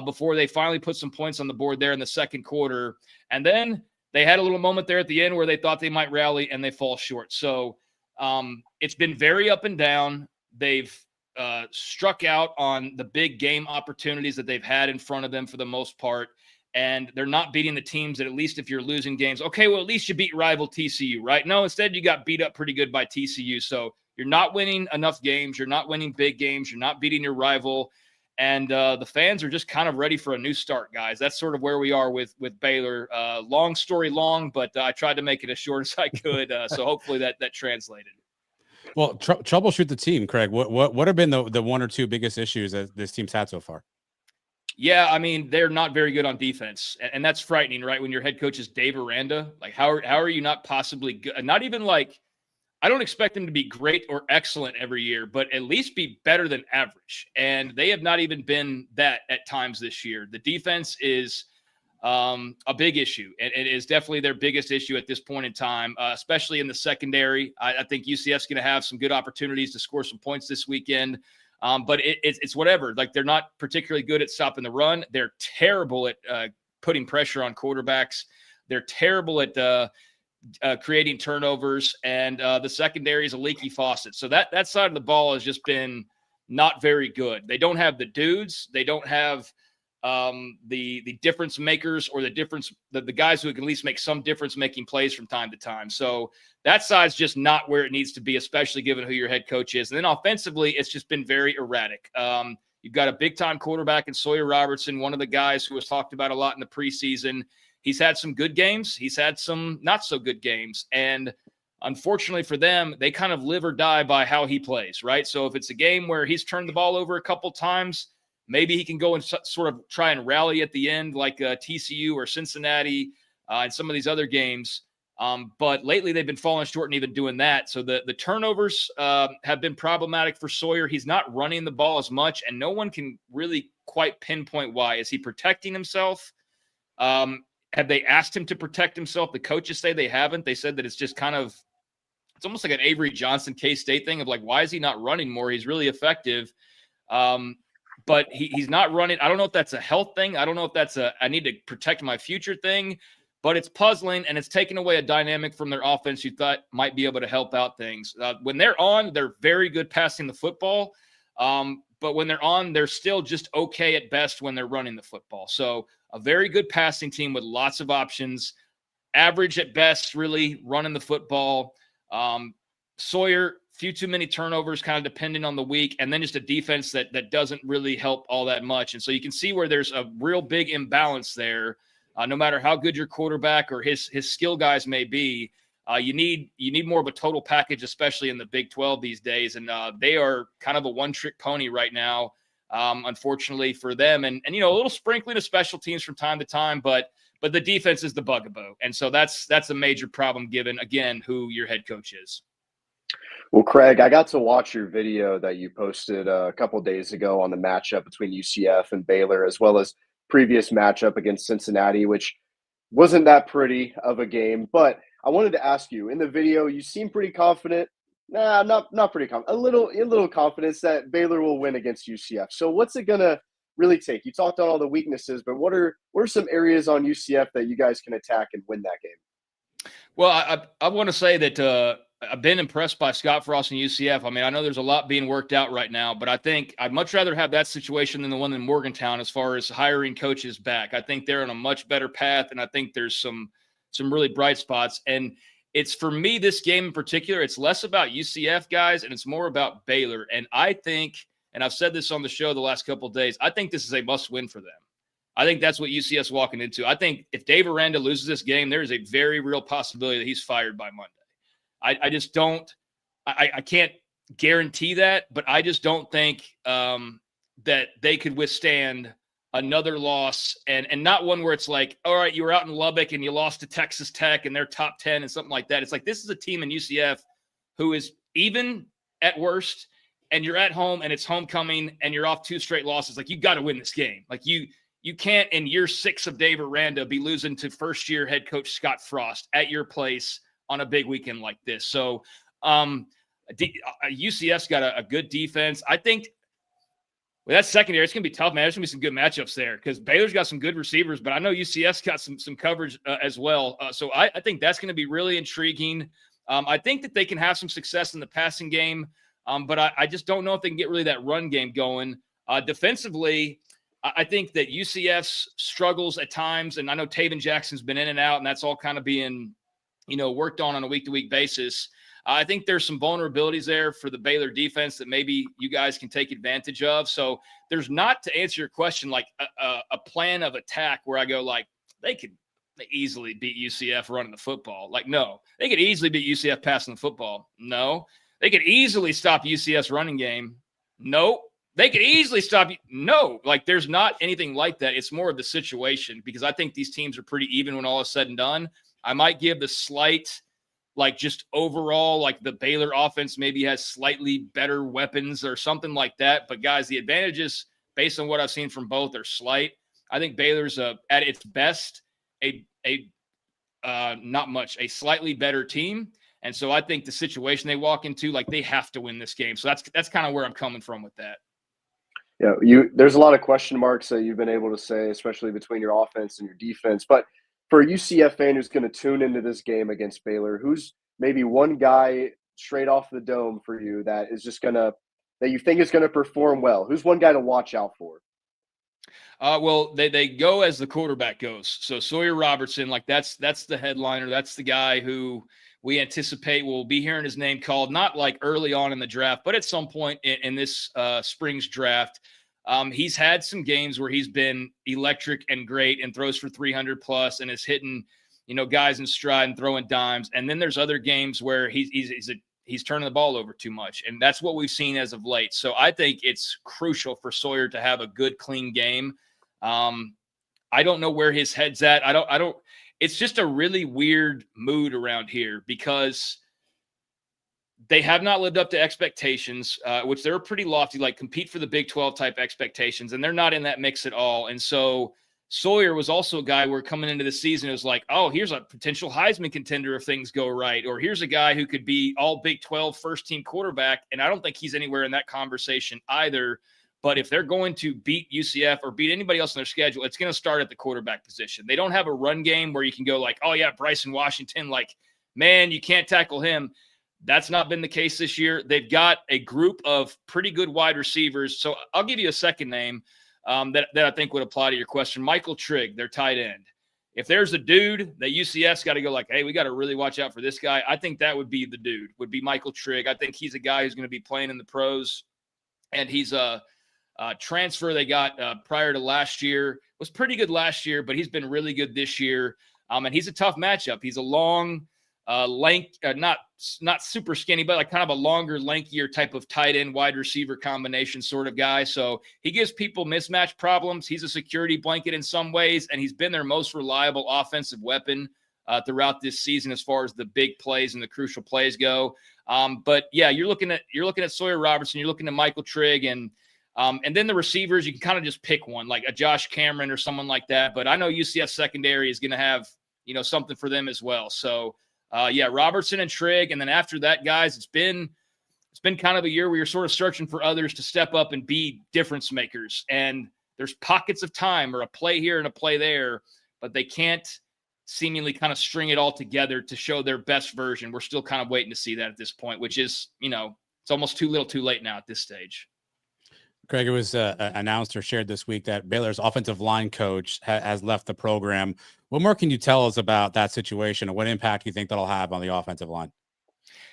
before they finally put some points on the board there in the second quarter. And then they had a little moment there at the end where they thought they might rally and they fall short. So it's been very up and down. They've struck out on the big game opportunities that they've had in front of them for the most part. And they're not beating the teams that, at least if you're losing games, okay, well, at least you beat rival TCU, right? No, instead you got beat up pretty good by TCU. So you're not winning enough games. You're not winning big games. You're not beating your rival. And the fans are just kind of ready for a new start, guys. That's sort of where we are with Baylor. Long story long, but I tried to make it as short as I could. So hopefully that translated. Well, troubleshoot the team, Craig. What have been the one or two biggest issues that this team's had so far? Yeah, I mean, they're not very good on defense. And that's frightening, right? When your head coach is Dave Aranda. Like, how are you not possibly good? Not even like, I don't expect them to be great or excellent every year, but at least be better than average. And they have not even been that at times this year. The defense is a big issue. And it is definitely their biggest issue at this point in time, especially in the secondary. I think UCF's going to have some good opportunities to score some points this weekend. But it's whatever. Like, they're not particularly good at stopping the run. They're terrible at putting pressure on quarterbacks. They're terrible at creating turnovers, and the secondary is a leaky faucet. So that side of the ball has just been not very good. They don't have the dudes. They don't have the difference makers, or the guys who can at least make some difference making plays from time to time. So that side's just not where it needs to be, especially given who your head coach is. And then offensively, it's just been very erratic. You've got a big-time quarterback in Sawyer Robertson, one of the guys who was talked about a lot in the preseason. He's had some good games. He's had some not so good games. And unfortunately for them, they kind of live or die by how he plays, right? So if it's a game where he's turned the ball over a couple times, maybe he can go and sort of try and rally at the end like TCU or Cincinnati and some of these other games. But lately they've been falling short and even doing that. So the turnovers have been problematic for Sawyer. He's not running the ball as much, and no one can really quite pinpoint why. Is he protecting himself? Have they asked him to protect himself? The coaches say they haven't. They said that it's just kind of, it's almost like an Avery Johnson K-State thing of like, why is he not running more? He's really effective. But he's not running. I don't know if that's a health thing. I don't know if that's I need to protect my future thing, but it's puzzling, and it's taken away a dynamic from their offense you thought might be able to help out things. When they're on, they're very good passing the football. But when they're on, they're still just okay at best when they're running the football. So a very good passing team with lots of options, average at best, really running the football. Sawyer, few too many turnovers, kind of depending on the week, and then just a defense that doesn't really help all that much. And so you can see where there's a real big imbalance there. No matter how good your quarterback or his skill guys may be, you need more of a total package, especially in the Big 12 these days. And they are kind of a one-trick pony right now, unfortunately for them. And a little sprinkling of special teams from time to time, but the defense is the bugaboo. And so that's a major problem given, again, who your head coach is. Well, Craig, I got to watch your video that you posted a couple days ago on the matchup between UCF and Baylor, as well as previous matchup against Cincinnati, which wasn't that pretty of a game. But I wanted to ask you, in the video, you seem pretty confident. Nah, not pretty confident. A little confidence that Baylor will win against UCF. So what's it gonna really take? You talked on all the weaknesses, but what are some areas on UCF that you guys can attack and win that game? Well, I want to say that I've been impressed by Scott Frost and UCF. I mean, I know there's a lot being worked out right now, but I think I'd much rather have that situation than the one in Morgantown as far as hiring coaches back. I think they're on a much better path, and I think there's some really bright spots. And it's, for me, this game in particular, it's less about UCF guys and it's more about Baylor. And I think, and I've said this on the show the last couple of days, I think this is a must win for them. I think that's what UCF's walking into. I think if Dave Aranda loses this game, there is a very real possibility that he's fired by Monday. I just don't – I can't guarantee that, but I just don't think that they could withstand another loss, and not one where it's like, all right, you were out in Lubbock and you lost to Texas Tech and they're top 10 and something like that. It's like, this is a team in UCF who is even at worst, and you're at home and it's homecoming and you're off 2 straight losses. Like, you got to win this game. Like, you can't, in year 6 of Dave Aranda, be losing to first-year head coach Scott Frost at your place on a big weekend like this. So UCF's got a good defense. I think with that secondary, it's going to be tough, man. There's going to be some good matchups there because Baylor's got some good receivers, but I know UCF's got some coverage as well. So I think that's going to be really intriguing. I think that they can have some success in the passing game, but I just don't know if they can get really that run game going. Defensively, I think that UCF's struggles at times, and I know Taven Jackson's been in and out, and that's all kind of being worked on a week-to-week basis. I think there's some vulnerabilities there for the Baylor defense that maybe you guys can take advantage of. So there's not, to answer your question, like a plan of attack where I go like, they could easily beat UCF running the football. Like, no. They could easily beat UCF passing the football. No. They could easily stop UCF's running game. No. They could easily stop you. No. Like, there's not anything like that. It's more of the situation, because I think these teams are pretty even when all is said and done. I might give the slight, like, just overall, like, the Baylor offense maybe has slightly better weapons or something like that. But, guys, the advantages, based on what I've seen from both, are slight. I think Baylor's at its best not much, a slightly better team. And so I think the situation they walk into, like, they have to win this game. So that's kind of where I'm coming from with that. Yeah, there's a lot of question marks that you've been able to say, especially between your offense and your defense. But for a UCF fan who's going to tune into this game against Baylor, who's maybe one guy straight off the dome for you that you think is gonna perform well? Who's one guy to watch out for? Well, they go as the quarterback goes. So Sawyer Robertson, like that's the headliner. That's the guy who we anticipate will be hearing his name called, not like early on in the draft, but at some point in this spring's draft. He's had some games where he's been electric and great and throws for 300 plus and is hitting, guys in stride and throwing dimes. And then there's other games where he's turning the ball over too much. And that's what we've seen as of late. So I think it's crucial for Sawyer to have a good, clean game. I don't know where his head's at. It's just a really weird mood around here because they have not lived up to expectations, which they're pretty lofty, like compete for the Big 12 type expectations. And they're not in that mix at all. And so Sawyer was also a guy where coming into the season, it was like, oh, here's a potential Heisman contender if things go right. Or here's a guy who could be all Big 12 first team quarterback. And I don't think he's anywhere in that conversation either. But if they're going to beat UCF or beat anybody else on their schedule, it's going to start at the quarterback position. They don't have a run game where you can go like, oh, yeah, Bryson Washington, like, man, you can't tackle him. That's not been the case this year. They've got a group of pretty good wide receivers. So I'll give you a second name that I think would apply to your question. Michael Trigg, their tight end. If there's a dude that UCF's got to go like, hey, we got to really watch out for this guy, I think that would be the dude, would be Michael Trigg. I think he's a guy who's going to be playing in the pros. And he's a transfer they got prior to last year. Was pretty good last year, but he's been really good this year. And he's a tough matchup. He's a long, not super skinny, but like kind of a longer, lankier type of tight end wide receiver combination sort of guy. So he gives people mismatch problems. He's a security blanket in some ways, and he's been their most reliable offensive weapon throughout this season as far as the big plays and the crucial plays go. But yeah, you're looking at Sawyer Robertson, you're looking at Michael Trigg, and then the receivers, you can kind of just pick one, like a Josh Cameron or someone like that. But I know UCF secondary is going to have, something for them as well. So yeah, Robertson and Trigg. And then after that, guys, it's been kind of a year where you're sort of searching for others to step up and be difference makers. And there's pockets of time or a play here and a play there, but they can't seemingly kind of string it all together to show their best version. We're still kind of waiting to see that at this point, which is, it's almost too little too late now at this stage. Craig, it was announced or shared this week that Baylor's offensive line coach has left the program. What more can you tell us about that situation and what impact do you think that'll have on the offensive line?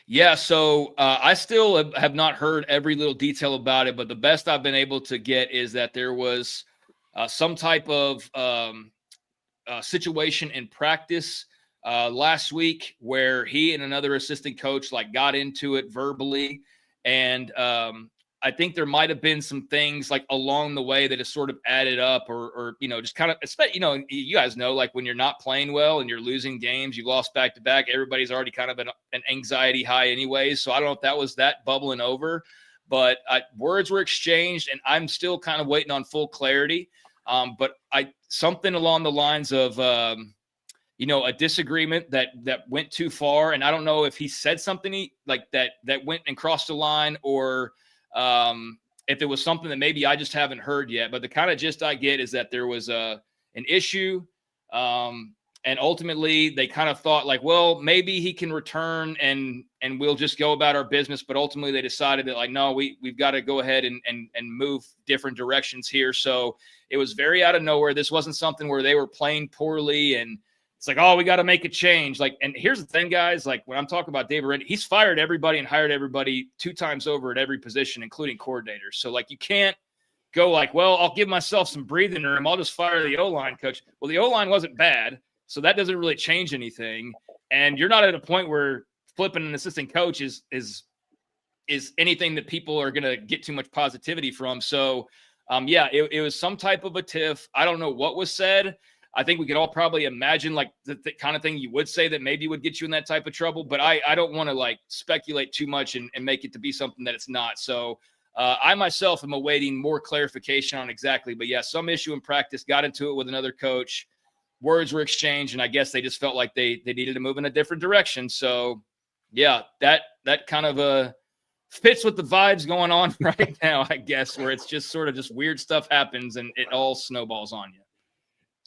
Yeah, so I still have not heard every little detail about it, but the best I've been able to get is that there was some type of situation in practice last week where he and another assistant coach got into it verbally, and I think there might have been some things along the way that has sort of added up or just kind of, you guys know, when you're not playing well and you're losing games, you lost back to back, everybody's already kind of an anxiety high anyways. So I don't know if that was that bubbling over, but words were exchanged and I'm still kind of waiting on full clarity. But something along the lines of, a disagreement that went too far. And I don't know if he said something that went and crossed the line or, if it was something that maybe I just haven't heard yet, but the kind of gist I get is that there was an issue. And ultimately they kind of thought well, maybe he can return and we'll just go about our business. But ultimately they decided that no, we've got to go ahead and move different directions here. So it was very out of nowhere. This wasn't something where they were playing poorly and it's oh, we got to make a change. And here's the thing, guys, when I'm talking about David Rennie, he's fired everybody and hired everybody 2 times over at every position, including coordinators. So you can't go well, I'll give myself some breathing room. I'll just fire the O-line coach. Well, the O-line wasn't bad. So that doesn't really change anything. And you're not at a point where flipping an assistant coach is anything that people are going to get too much positivity from. So yeah, it was some type of a tiff. I don't know what was said. I think we could all probably imagine the kind of thing you would say that maybe would get you in that type of trouble, but I don't want to speculate too much and make it to be something that it's not. So I myself am awaiting more clarification on exactly, but yeah, some issue in practice, got into it with another coach. Words were exchanged, and I guess they just felt like they needed to move in a different direction. So, yeah, that kind of fits with the vibes going on right now, I guess, where it's just sort of just weird stuff happens and it all snowballs on you.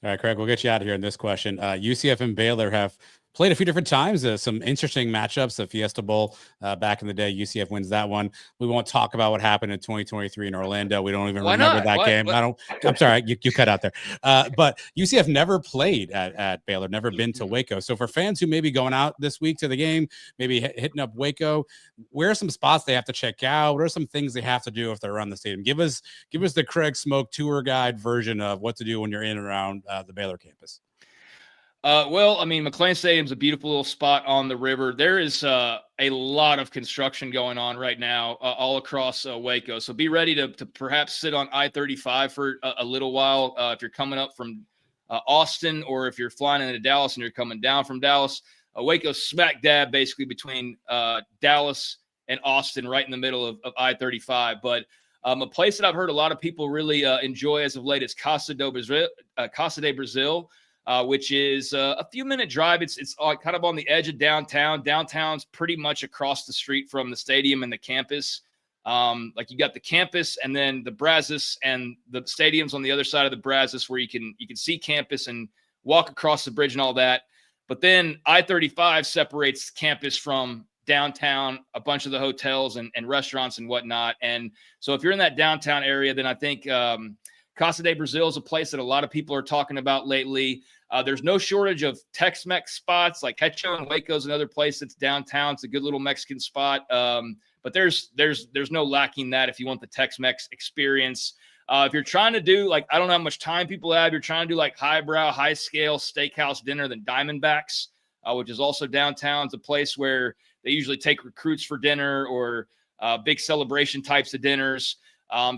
All right, Craig, we'll get you out of here in this question. UCF and Baylor have played a few different times. Some interesting matchups. The Fiesta Bowl back in the day, UCF wins that one. We won't talk about what happened in 2023 in Orlando. We don't even remember that game. I'm sorry, you cut out there. But UCF never played at Baylor, never been to Waco. So for fans who may be going out this week to the game, maybe hitting up Waco, where are some spots they have to check out? What are some things they have to do if they're around the stadium? Give us the Craig Smoke tour guide version of what to do when you're in and around the Baylor campus. Well, I mean, McLean Stadium's a beautiful little spot on the river. There is a lot of construction going on right now all across Waco. So be ready to perhaps sit on I-35 for a little while if you're coming up from Austin, or if you're flying into Dallas and you're coming down from Dallas. Waco's smack dab basically between Dallas and Austin, right in the middle of I-35. But a place that I've heard a lot of people really enjoy as of late is Casa de Brazil. Which is a few-minute drive. It's kind of on the edge of downtown. Downtown's pretty much across the street from the stadium and the campus. Like you got the campus and then the Brazos, and the stadium's on the other side of the Brazos, where you can see campus and walk across the bridge and all that. But then I-35 separates campus from downtown, a bunch of the hotels and restaurants and whatnot. And so if you're in that downtown area, then I think Casa de Brazil is a place that a lot of people are talking about lately. There's no shortage of Tex-Mex spots, like Hecho and Waco's another place that's downtown. It's a good little Mexican spot. But there's no lacking that if you want the Tex-Mex experience. If you're trying to do, like, I don't know how much time people have, you're trying to do like highbrow, high scale steakhouse dinner, then Diamondbacks, which is also downtown. It's a place where they usually take recruits for dinner or big celebration types of dinners.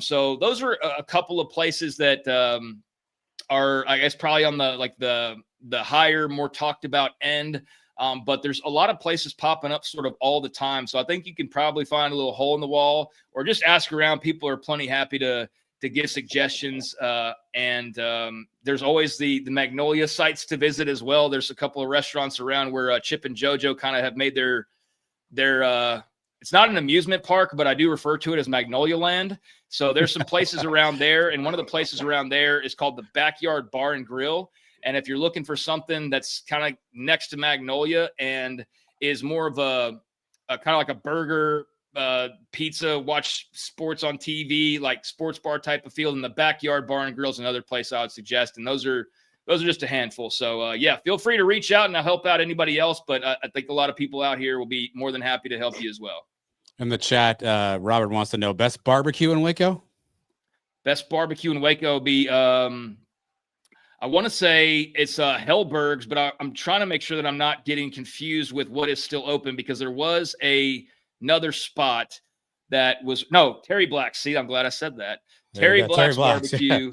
So those are a couple of places that are, I guess, probably on the higher, more talked about end. But there's a lot of places popping up sort of all the time. So I think you can probably find a little hole in the wall, or just ask around. People are plenty happy to give suggestions. And there's always the Magnolia sites to visit as well. There's a couple of restaurants around where Chip and JoJo kind of have made their it's not an amusement park, but I do refer to it as Magnolia Land. So there's some places around there. And one of the places around there is called the Backyard Bar and Grill. And if you're looking for something that's kind of next to Magnolia and is more of a kind of like a burger, pizza, watch sports on TV, like sports bar type of feel, in the Backyard Bar and Grill is another place I would suggest. And those are just a handful. So, yeah, feel free to reach out and I'll help out anybody else. But I think a lot of people out here will be more than happy to help you as well. In the chat, Robert wants to know, best barbecue in Waco? Best barbecue in Waco would be, I want to say it's Hellberg's, but I'm trying to make sure that I'm not getting confused with what is still open, because there was another spot that was Terry Black's. See, I'm glad I said that. Terry Black's barbecue.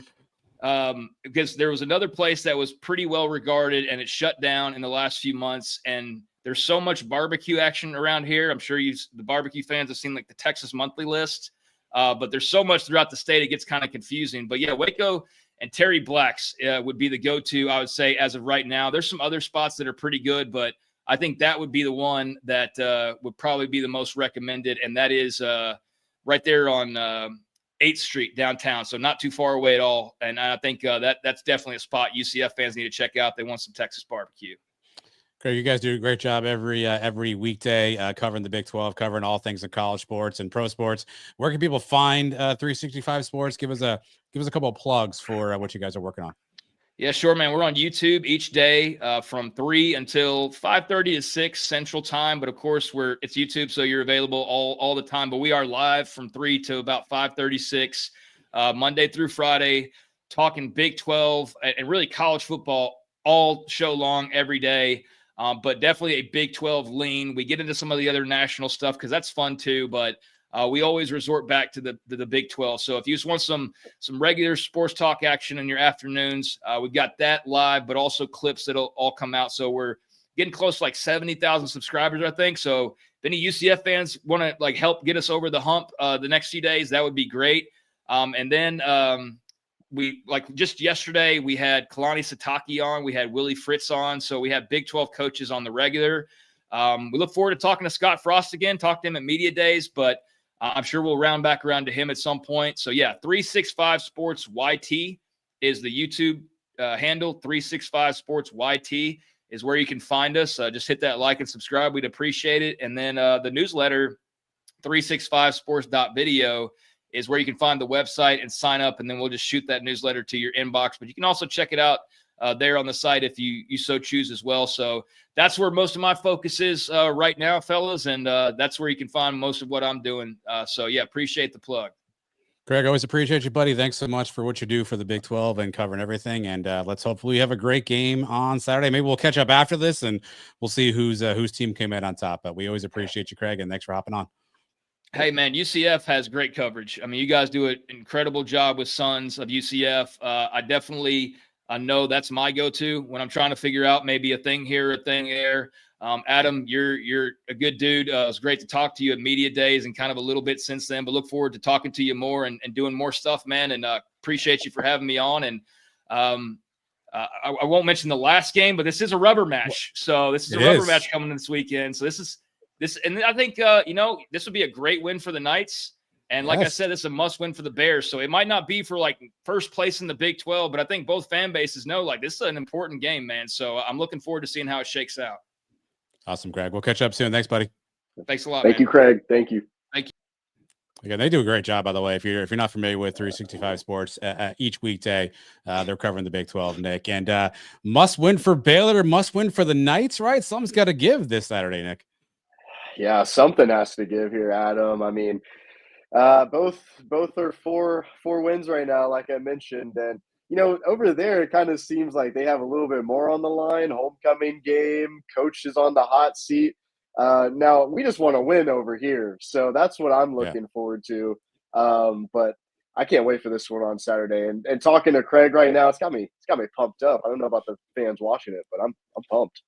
Because there was another place that was pretty well regarded and it shut down in the last few months. And there's so much barbecue action around here. I'm sure the barbecue fans have seen like the Texas monthly list, but there's so much throughout the state. It gets kind of confusing, but yeah, Waco and Terry Black's would be the go-to, I would say, as of right now. There's some other spots that are pretty good, but I think that would be the one that would probably be the most recommended. And that is right there on 8th Street downtown. So not too far away at all. And I think that's definitely a spot UCF fans need to check out. They want some Texas barbecue. Great. You guys do a great job every weekday covering the Big 12, covering all things in college sports and pro sports. Where can people find 365 Sports? Give us a couple of plugs for what you guys are working on. Yeah, sure, man. We're on YouTube each day from 3 until 5:30 to 6 Central Time. But of course, it's YouTube, so you're available all the time. But we are live from 3 to about 5:36 Monday through Friday, talking Big 12 and really college football all show long every day. But definitely a Big 12 lean. We get into some of the other national stuff because that's fun too. But we always resort back to the Big 12. So if you just want some regular sports talk action in your afternoons, we've got that live, but also clips that'll all come out. So we're getting close to like 70,000 subscribers, I think. So any UCF fans want to like help get us over the hump the next few days, that would be great. And then we like just yesterday we had Kalani Sataki on, we had Willie Fritz on, so we have Big 12 coaches on the regular. We look forward to talking to Scott Frost again, talk to him at media days, but I'm sure we'll round back around to him at some point. So yeah, 365 Sports YT is the YouTube handle. 365 Sports YT is where you can find us. Just hit that like and subscribe. We'd appreciate it. And then the newsletter, 365sports.video, is where you can find the website and sign up. And then we'll just shoot that newsletter to your inbox. But you can also check it out there on the site if you so choose as well. So that's where most of my focus is right now, fellas. And that's where you can find most of what I'm doing. So yeah, appreciate the plug. Craig, always appreciate you, buddy. Thanks so much for what you do for the Big 12 and covering everything. And let's hopefully have a great game on Saturday. Maybe we'll catch up after this and we'll see whose team came out on top. But we always appreciate you, Craig, and thanks for hopping on. Hey, man, UCF has great coverage. I mean, you guys do an incredible job with Sons of UCF. I definitely know that's my go-to when I'm trying to figure out maybe a thing here, a thing there. Adam, you're a good dude. It was great to talk to you at media days and kind of a little bit since then, but look forward to talking to you more and doing more stuff, man. And appreciate you for having me on. And I won't mention the last game, but this is a rubber match. So this is a rubber match coming this weekend. So and I think, this would be a great win for the Knights. And like I said, this is a must win for the Bears. So it might not be for like first place in the Big 12, but I think both fan bases know like this is an important game, man. So I'm looking forward to seeing how it shakes out. Awesome, Craig. We'll catch up soon. Thanks, buddy. Thanks a lot. Thank you, Craig. Thank you. Thank you. Again, they do a great job, by the way. If you're not familiar with 365 Sports, each weekday they're covering the Big 12, Nick. And must win for Baylor, must win for the Knights, right? Something's got to give this Saturday, Nick. Yeah, something has to give here, Adam. I mean, both are four wins right now, like I mentioned, and over there it kind of seems like they have a little bit more on the line. Homecoming game, coach is on the hot seat. Now we just want to win over here, so that's what I'm looking forward to. But I can't wait for this one on Saturday. And talking to Craig right now, it's got me pumped up. I don't know about the fans watching it, but I'm pumped.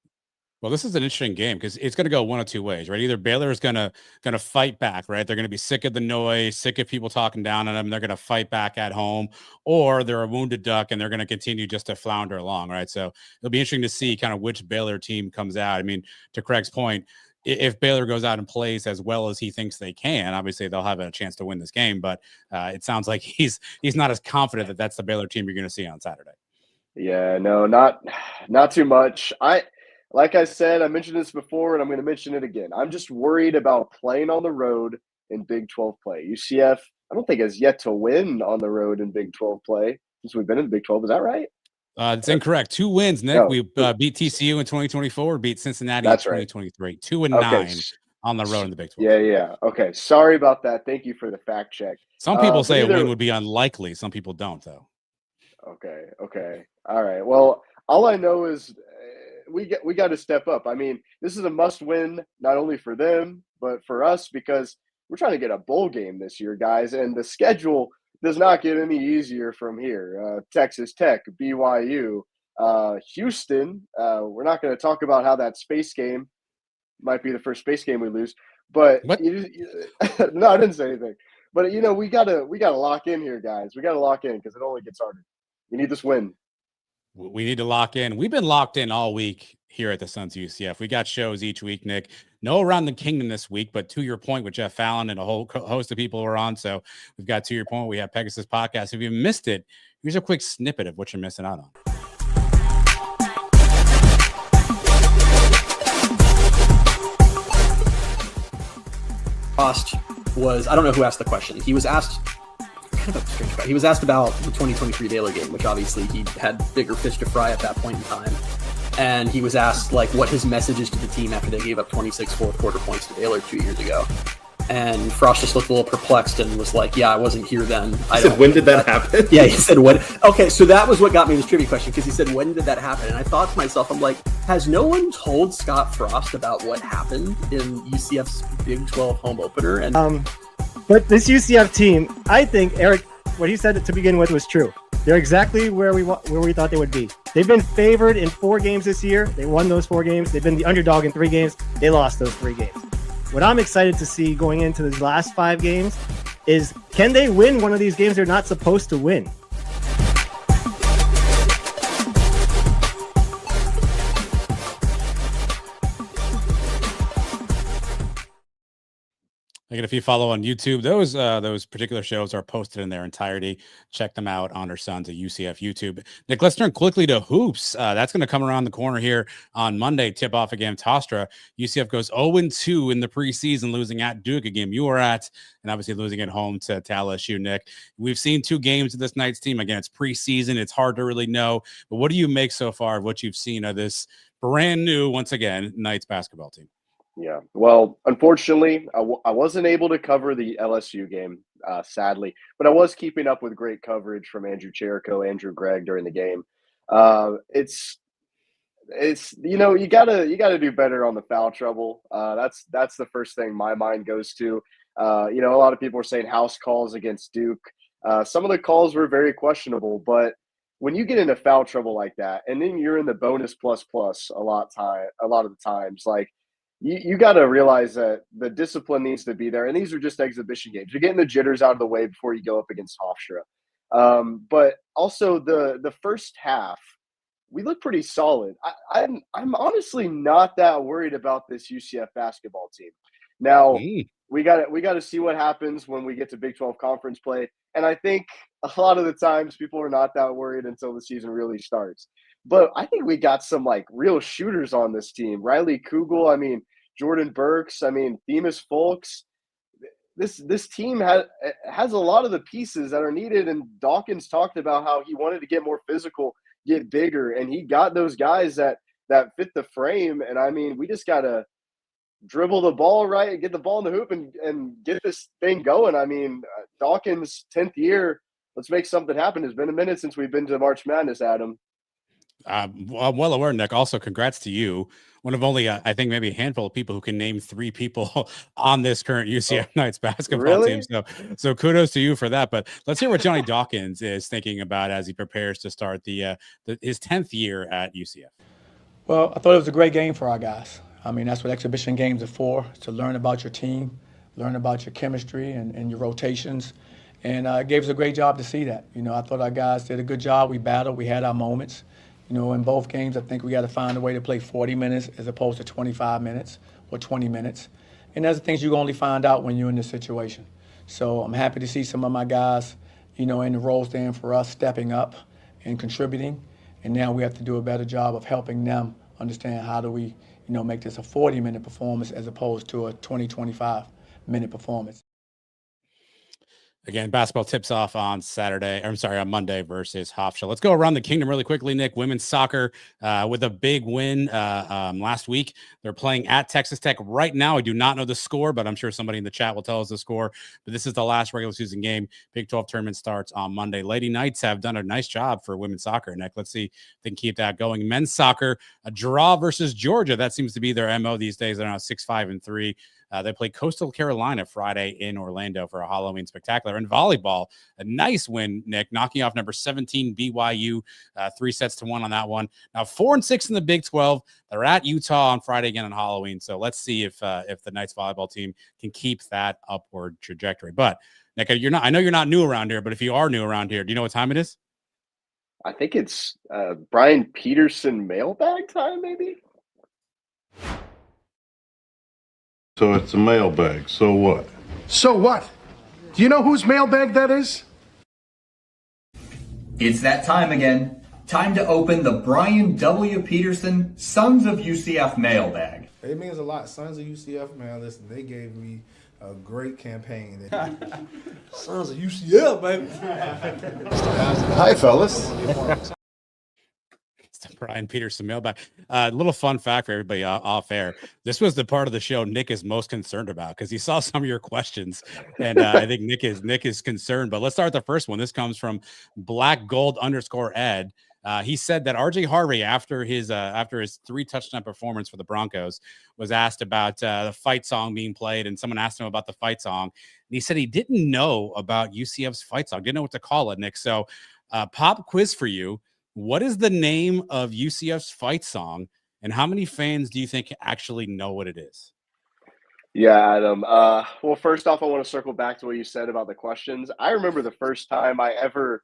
Well, this is an interesting game because it's going to go one of two ways, right? Either Baylor is going to fight back, right? They're going to be sick of the noise, sick of people talking down on them. They're going to fight back at home, or they're a wounded duck and they're going to continue just to flounder along, right? So it'll be interesting to see kind of which Baylor team comes out. I mean, to Craig's point, if Baylor goes out and plays as well as he thinks they can, obviously they'll have a chance to win this game. But it sounds like he's not as confident that that's the Baylor team you're going to see on Saturday. Yeah, no, not too much. Like I said, I mentioned this before, and I'm going to mention it again. I'm just worried about playing on the road in Big 12 play. UCF, I don't think, has yet to win on the road in Big 12 play since we've been in the Big 12. Is that right? It's incorrect. 2 wins, Nick. No. We beat TCU in 2024, beat Cincinnati in 2023. Right. 2-9 on the road in the Big 12. Yeah. Okay. Sorry about that. Thank you for the fact check. Some people say a win would be unlikely. Some people don't, though. Okay. All right. Well, all I know is we got to step up. I mean, this is a must win, not only for them, but for us, because we're trying to get a bowl game this year, guys. And the schedule does not get any easier from here. Texas Tech, BYU, Houston. We're not going to talk about how that space game might be the first space game we lose, but no, I didn't say anything. But we gotta lock in here, guys. We gotta lock in because it only gets harder. We need this win. We need to lock in. We've been locked in all week here at the Sons of UCF. We got shows each week, Nick. No Around the Kingdom this week, but To Your Point with Jeff Fallon and a whole host of people are on. So we've got To Your Point. We have Pegasus Podcast. If you missed it, here's a quick snippet of what you're missing out on. Frost was, I don't know who asked the question. He was asked He was asked about the 2023 Baylor game, which obviously he had bigger fish to fry at that point in time. And he was asked what his message is to the team after they gave up 26 fourth quarter points to Baylor 2 years ago. And Frost just looked a little perplexed and was like, yeah, I wasn't here then. He said, when did that happen? Yeah, he said, when? Okay, so that was what got me this trivia question, because he said, when did that happen? And I thought to myself, I'm like, has no one told Scott Frost about what happened in UCF's Big 12 home opener? And But this UCF team, I think, Eric, what he said to begin with was true. They're exactly where we thought they would be. They've been favored in 4 games this year. They won those 4 games. They've been the underdog in 3 games. They lost those 3 games. what I'm excited to see going into these last 5 games is, can they win one of these games they're not supposed to win? Again, if you follow on YouTube, those particular shows are posted in their entirety. Check them out on our Sons of UCF YouTube. Nick, let's turn quickly to hoops. That's going to come around the corner here on Monday. Tip off against Hofstra. UCF goes 0-2 in the preseason, losing at Duke, a game you were at, and obviously losing at home to LSU. Nick, we've seen 2 games of this Knights team. Again, it's preseason. It's hard to really know. But what do you make so far of what you've seen of this brand new, once again, Knights basketball team? Yeah. Well, unfortunately, I wasn't able to cover the LSU game, sadly, but I was keeping up with great coverage from Andrew Cherico, Andrew Gregg during the game. It's you gotta do better on the foul trouble. That's the first thing my mind goes to. A lot of people are saying house calls against Duke. Some of the calls were very questionable, but when you get into foul trouble like that, and then you're in the bonus plus a lot of the times, like, you got to realize that the discipline needs to be there. And these are just exhibition games. You're getting the jitters out of the way before you go up against Hofstra. But also the first half, we look pretty solid. I'm honestly not that worried about this UCF basketball team. Now, we got to see what happens when we get to Big 12 conference play. And I think a lot of the times people are not that worried until the season really starts. But I think we got some real shooters on this team. Riley Kugel, Jordan Burks, Themis Folks. This team has a lot of the pieces that are needed. And Dawkins talked about how he wanted to get more physical, get bigger, and he got those guys that fit the frame. And we just gotta dribble the ball right, get the ball in the hoop, and get this thing going. Dawkins' 10th year. Let's make something happen. It's been a minute since we've been to March Madness, Adam. I'm well aware, Nick. Also, congrats to you. One of only, I think, maybe a handful of people who can name 3 people on this current UCF Knights basketball team. So kudos to you for that. But let's hear what Johnny Dawkins is thinking about as he prepares to start his 10th year at UCF. Well, I thought it was a great game for our guys. That's what exhibition games are for, to learn about your team, learn about your chemistry and your rotations. And it gave us a great job to see that. I thought our guys did a good job. We battled. We had our moments. In both games, I think we got to find a way to play 40 minutes as opposed to 25 minutes or 20 minutes. And those are things you can only find out when you're in this situation. So I'm happy to see some of my guys, in the roles they're in for us, stepping up and contributing. And now we have to do a better job of helping them understand how do we, make this a 40-minute performance as opposed to a 20, 25-minute performance. Again, basketball tips off on Monday versus Hofstra. Let's go around the kingdom really quickly, Nick. Women's soccer with a big win last week. They're playing at Texas Tech right now. I do not know the score, but I'm sure somebody in the chat will tell us the score. But this is the last regular season game. Big 12 tournament starts on Monday. Lady Knights have done a nice job for women's soccer, Nick. Let's see if they can keep that going. Men's soccer, a draw versus Georgia. That seems to be their MO these days. They're now 6-5-3. They play Coastal Carolina Friday in Orlando for a Halloween spectacular. And volleyball, a nice win, Nick, knocking off number 17 BYU, 3-1 on that one. Now 4-6 in the Big 12. They're at Utah on Friday again on Halloween. So let's see if the Knights volleyball team can keep that upward trajectory. But Nick, I know you're not new around here, but if you are new around here, do you know what time it is? I think it's Brian Peterson mailbag time, maybe. So it's a mailbag. So what? So what? Do you know whose mailbag that is? It's that time again. Time to open the Brian W. Peterson Sons of UCF mailbag. It means a lot. Sons of UCF, man, listen, they gave me a great campaign. Sons of UCF, baby. Hi, fellas. It's the Brian Peterson mailbag. Little fun fact for everybody off air. This was the part of the show Nick is most concerned about because he saw some of your questions, and I think Nick is concerned. But let's start with the first one. This comes from blackgold_ed. He said that RJ Harvey, after his 3-touchdown performance for the Broncos, was asked about the fight song being played, and someone asked him about the fight song, and he said he didn't know about UCF's fight song, didn't know what to call it. Nick, so pop quiz for you. What is the name of UCF's fight song, and how many fans do you think actually know what it is? Yeah, Adam. Well, first off, I want to circle back to what you said about the questions. I remember the first time I ever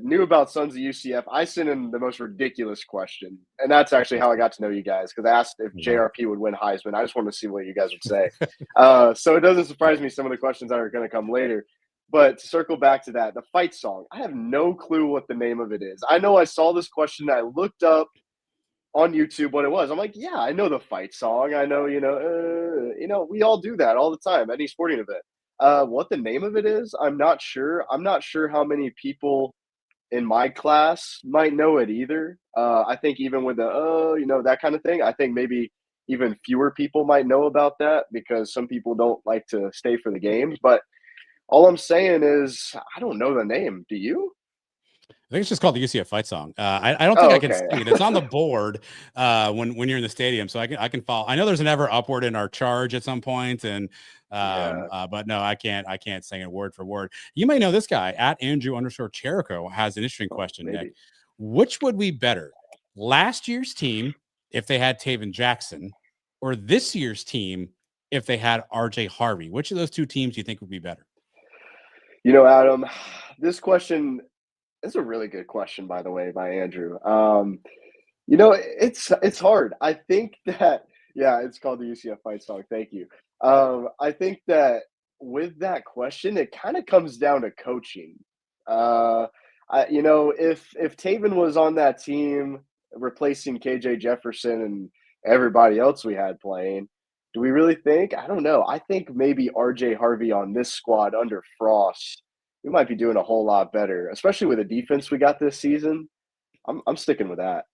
knew about Sons of UCF. I sent in the most ridiculous question, and that's actually how I got to know you guys, because I asked if JRP would win Heisman. I just wanted to see what you guys would say. So it doesn't surprise me some of the questions that are going to come later. But to circle back to that, the fight song, I have no clue what the name of it is. I know I saw this question. I looked up on YouTube what it was. I'm like, yeah, I know the fight song. I know, we all do that all the time, any sporting event. What the name of it is, I'm not sure. I'm not sure how many people in my class might know it either. I think even with the, that kind of thing, I think maybe even fewer people might know about that because some people don't like to stay for the games. But all I'm saying is, I don't know the name. Do you? I think it's just called the UCF fight song. I don't think I can sing it. It's on the board when you're in the stadium, so I can follow. I know there's an ever upward in our charge at some point, and but no, I can't sing it word for word. You may know this guy at Andrew_Cherico has an interesting question, Nick. Which would be better, last year's team if they had Taven Jackson, or this year's team if they had RJ Harvey? Which of those two teams do you think would be better? Adam, this question. It's a really good question, by the way, by Andrew. It's hard. I think that, it's called the UCF fight song. Thank you. I think that with that question, it kind of comes down to coaching. If Taven was on that team replacing KJ Jefferson and everybody else we had playing, do we really think? I don't know. I think maybe RJ Harvey on this squad under Frost, we might be doing a whole lot better, especially with the defense we got this season. I'm sticking with that.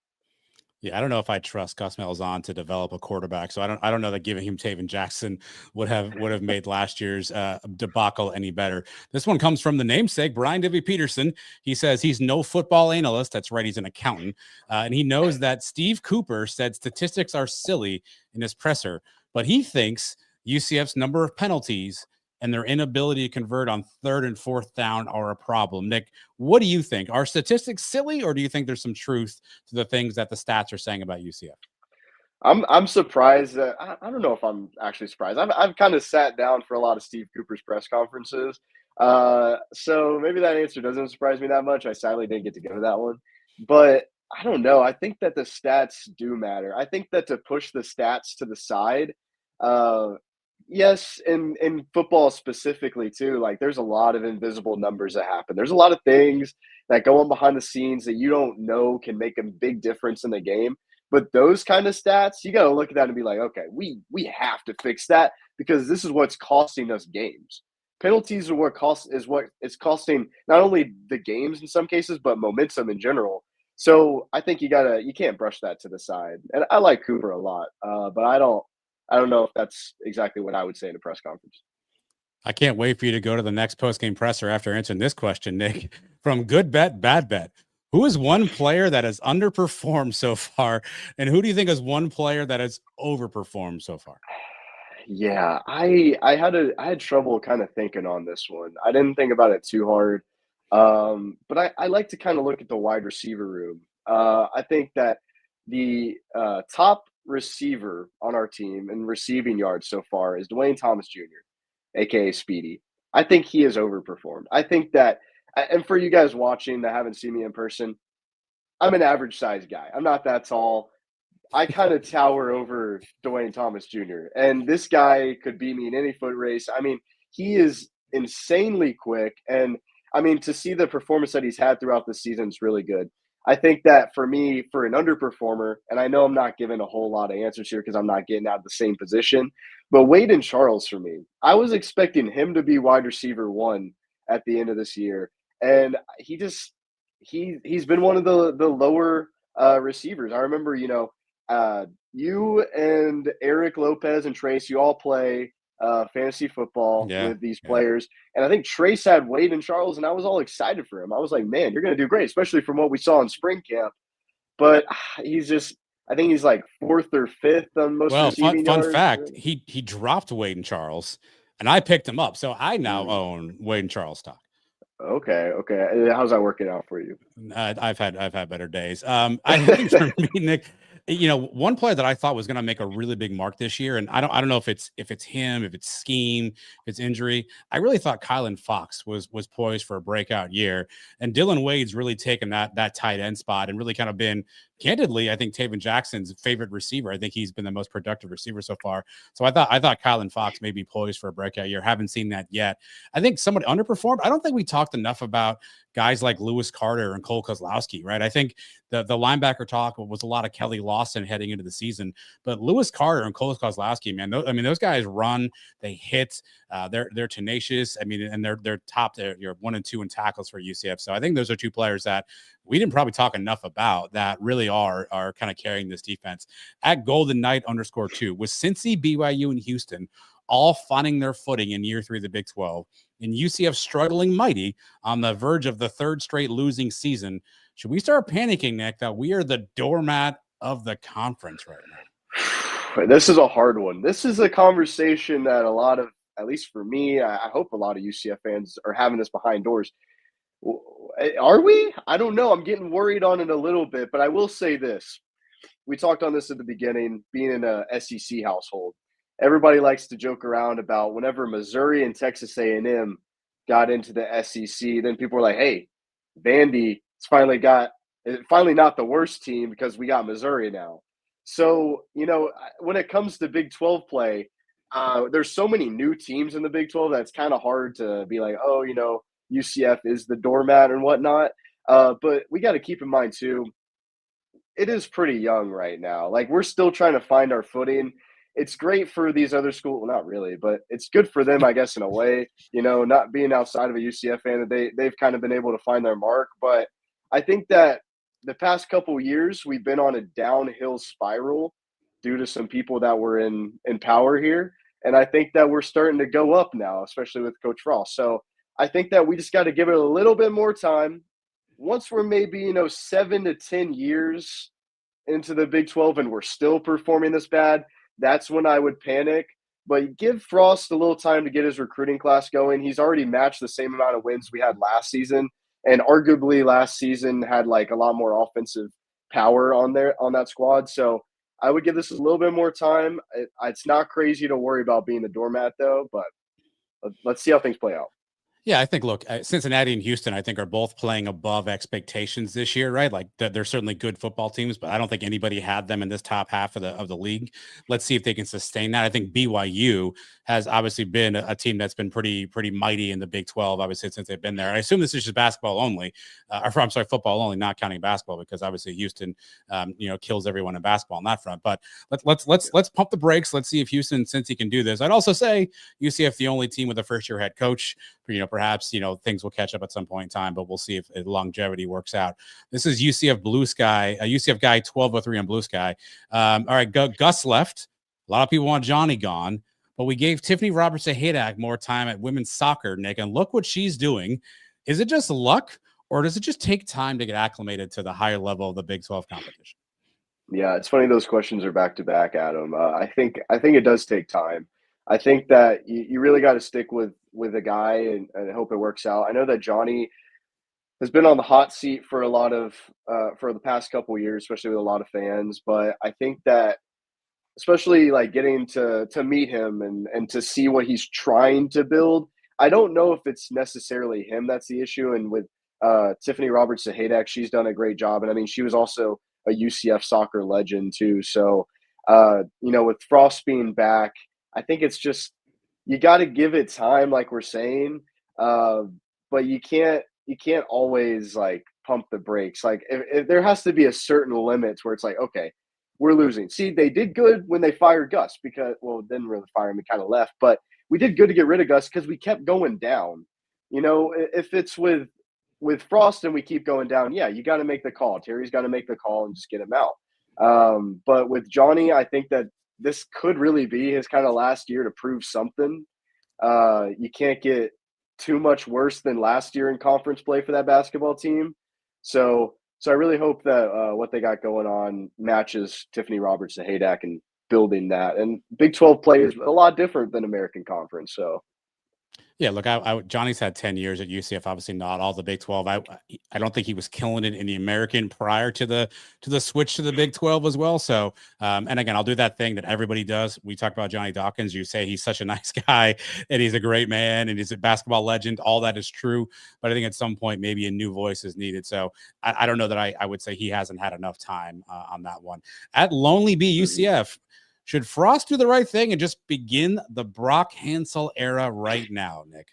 Yeah, I don't know if I trust Gus Malzahn to develop a quarterback, so I don't know that giving him Taven Jackson would have made last year's debacle any better. This one comes from the namesake, Brian W. Peterson. He says he's no football analyst. That's right, he's an accountant, and he knows that Steve Cooper said statistics are silly in his presser, but he thinks UCF's number of penalties and their inability to convert on 3rd and 4th down are a problem. Nick, what do you think? Are statistics silly, or do you think there's some truth to the things that the stats are saying about UCF? I'm surprised that I don't know if I'm actually surprised. I've kind of sat down for a lot of Steve Cooper's press conferences, so maybe that answer doesn't surprise me that much. I sadly didn't get to go to that one, but I don't know. I think that the stats do matter. I think that to push the stats to the side, yes, in football specifically too, like there's a lot of invisible numbers that happen. There's a lot of things that go on behind the scenes that you don't know can make a big difference in the game. But those kind of stats, you got to look at that and be like, okay, we have to fix that because this is what's costing us games. Penalties are what it's costing not only the games in some cases, but momentum in general. So I think you can't brush that to the side. And I like Cooper a lot, but I don't know if that's exactly what I would say in a press conference. I can't wait for you to go to the next post-game presser after answering this question, Nick. From Good Bet, Bad Bet. Who is one player that has underperformed so far, and who do you think is one player that has overperformed so far? Yeah, I had trouble kind of thinking on this one. I didn't think about it too hard, but I like to kind of look at the wide receiver room. I think that the top receiver on our team in receiving yards so far is Dwayne Thomas Jr., aka Speedy. I think he has overperformed. I think that, and for you guys watching that haven't seen me in person, I'm an average size guy. I'm not that tall. I kind of tower over Dwayne Thomas Jr. And this guy could beat me in any foot race. I mean, he is insanely quick. And I mean, to see the performance that he's had throughout the season is really good. I think that for me, for an underperformer, and I know I'm not giving a whole lot of answers here because I'm not getting out of the same position, but Wade and Charles for me, I was expecting him to be wide receiver 1 at the end of this year. And he's been one of the lower receivers. I remember, you and Eric Lopez and Trace, you all play fantasy football with these players. And I think Trace had Wade and Charles, and I was all excited for him. I was like, man, you're going to do great, especially from what we saw in spring camp. But I think he's like 4th or 5th on most receiving yards. Fun fact, he dropped Wade and Charles, and I picked him up. So I now own Wade and Charles stock. Okay. How's that working out for you? I've had better days. I think for me, Nick, One player that I thought was going to make a really big mark this year, and I don't know if it's him, if it's scheme, if it's injury. I really thought Kylan Fox was poised for a breakout year, and Dylan Wade's really taken that tight end spot and really kind of been, candidly, I think Taven Jackson's favorite receiver. I think he's been the most productive receiver so far. So I thought Kylan Fox may be poised for a breakout year. Haven't seen that yet. I think somebody underperformed. I don't think we talked enough about guys like Lewis Carter and Cole Kozlowski, right? I think the linebacker talk was a lot of Kelly Lawson heading into the season, but Lewis Carter and Cole Kozlowski, man, those guys run, they hit, they're tenacious. And they're top. You're 1 and 2 in tackles for UCF. So I think those are two players that we didn't probably talk enough about that really are kind of carrying this defense. At Golden Knight _2 with Cincy, BYU, and Houston all finding their footing in year 3 of the Big 12, and UCF struggling mighty on the verge of the 3rd straight losing season. Should we start panicking, Nick, that we are the doormat of the conference right now? This is a hard one. This is a conversation that a lot of, at least for me, I hope a lot of UCF fans are having this behind doors. Are we? I don't know. I'm getting worried on it a little bit, but I will say this. We talked on this at the beginning, being in a SEC household. Everybody likes to joke around about whenever Missouri and Texas A&M got into the SEC, then people were like, hey, Vandy, it's finally not the worst team because we got Missouri now. So, when it comes to Big 12 play, there's so many new teams in the Big 12 that's kind of hard to be like, oh, UCF is the doormat and whatnot. But we got to keep in mind, too, it is pretty young right now. Like, we're still trying to find our footing. It's great for these other schools. Well, not really, but it's good for them, I guess, in a way, not being outside of a UCF fan, that they've kind of been able to find their mark. But I think that the past couple of years, we've been on a downhill spiral due to some people that were in power here. And I think that we're starting to go up now, especially with Coach Frost. So I think that we just got to give it a little bit more time. Once we're maybe, 7 to 10 years into the Big 12 and we're still performing this bad, that's when I would panic. But give Frost a little time to get his recruiting class going. He's already matched the same amount of wins we had last season. And arguably last season had like a lot more offensive power on that squad. So I would give this a little bit more time. It's not crazy to worry about being the doormat, though, but let's see how things play out. Yeah, I think, look, Cincinnati and Houston, I think, are both playing above expectations this year, right? Like, they're certainly good football teams, but I don't think anybody had them in this top half of the league. Let's see if they can sustain that. I think BYU has obviously been a team that's been pretty mighty in the Big 12, obviously, since they've been there. I assume this is just basketball only, football only, not counting basketball, because obviously Houston, kills everyone in basketball on that front. But let's pump the brakes. Let's see if Houston, since he can do this. I'd also say UCF, the only team with a first-year head coach. Perhaps, things will catch up at some point in time, but we'll see if longevity works out. This is UCF Blue Sky, a UCF guy, 1203 on Blue Sky. All right, Gus left. A lot of people want Johnny gone, but we gave Tiffany Robertson-Hadak more time at women's soccer, Nick, and look what she's doing. Is it just luck, or does it just take time to get acclimated to the higher level of the Big 12 competition? Yeah, it's funny those questions are back to back, Adam. I think it does take time. I think that you really got to stick with a guy and hope it works out. I know that Johnny has been on the hot seat for a lot of for the past couple of years, especially with a lot of fans. But I think that especially like getting to meet him and to see what he's trying to build, I don't know if it's necessarily him that's the issue. And with Tiffany Robertson-Hadak, she's done a great job. And I mean, she was also a UCF soccer legend too. So, with Frost being back, I think it's just, you got to give it time, like we're saying, but you can't always like pump the brakes. Like if there has to be a certain limit where it's like, okay, we're losing. See, they did good when they fired Gus didn't really fire him, he kind of left, but we did good to get rid of Gus because we kept going down. If it's with Frost and we keep going down, yeah, you got to make the call. Terry's got to make the call and just get him out. But with Johnny, I think that this could really be his kind of last year to prove something. You can't get too much worse than last year in conference play for that basketball team. So I really hope that what they got going on matches Tiffany Robertson-Hadak and building that. And Big 12 play is a lot different than American Conference. So Yeah, look, Johnny's had 10 years at UCF, obviously not all the Big 12. I don't think he was killing it in the American prior to the switch to the Big 12 as well. So, and again, I'll do that thing that everybody does. We talk about Johnny Dawkins. You say he's such a nice guy and he's a great man and he's a basketball legend. All that is true. But I think at some point, maybe a new voice is needed. So I don't know that I would say he hasn't had enough time on that one. At Lonely B UCF, should Frost do the right thing and just begin the Brock Hansel era right now, Nick?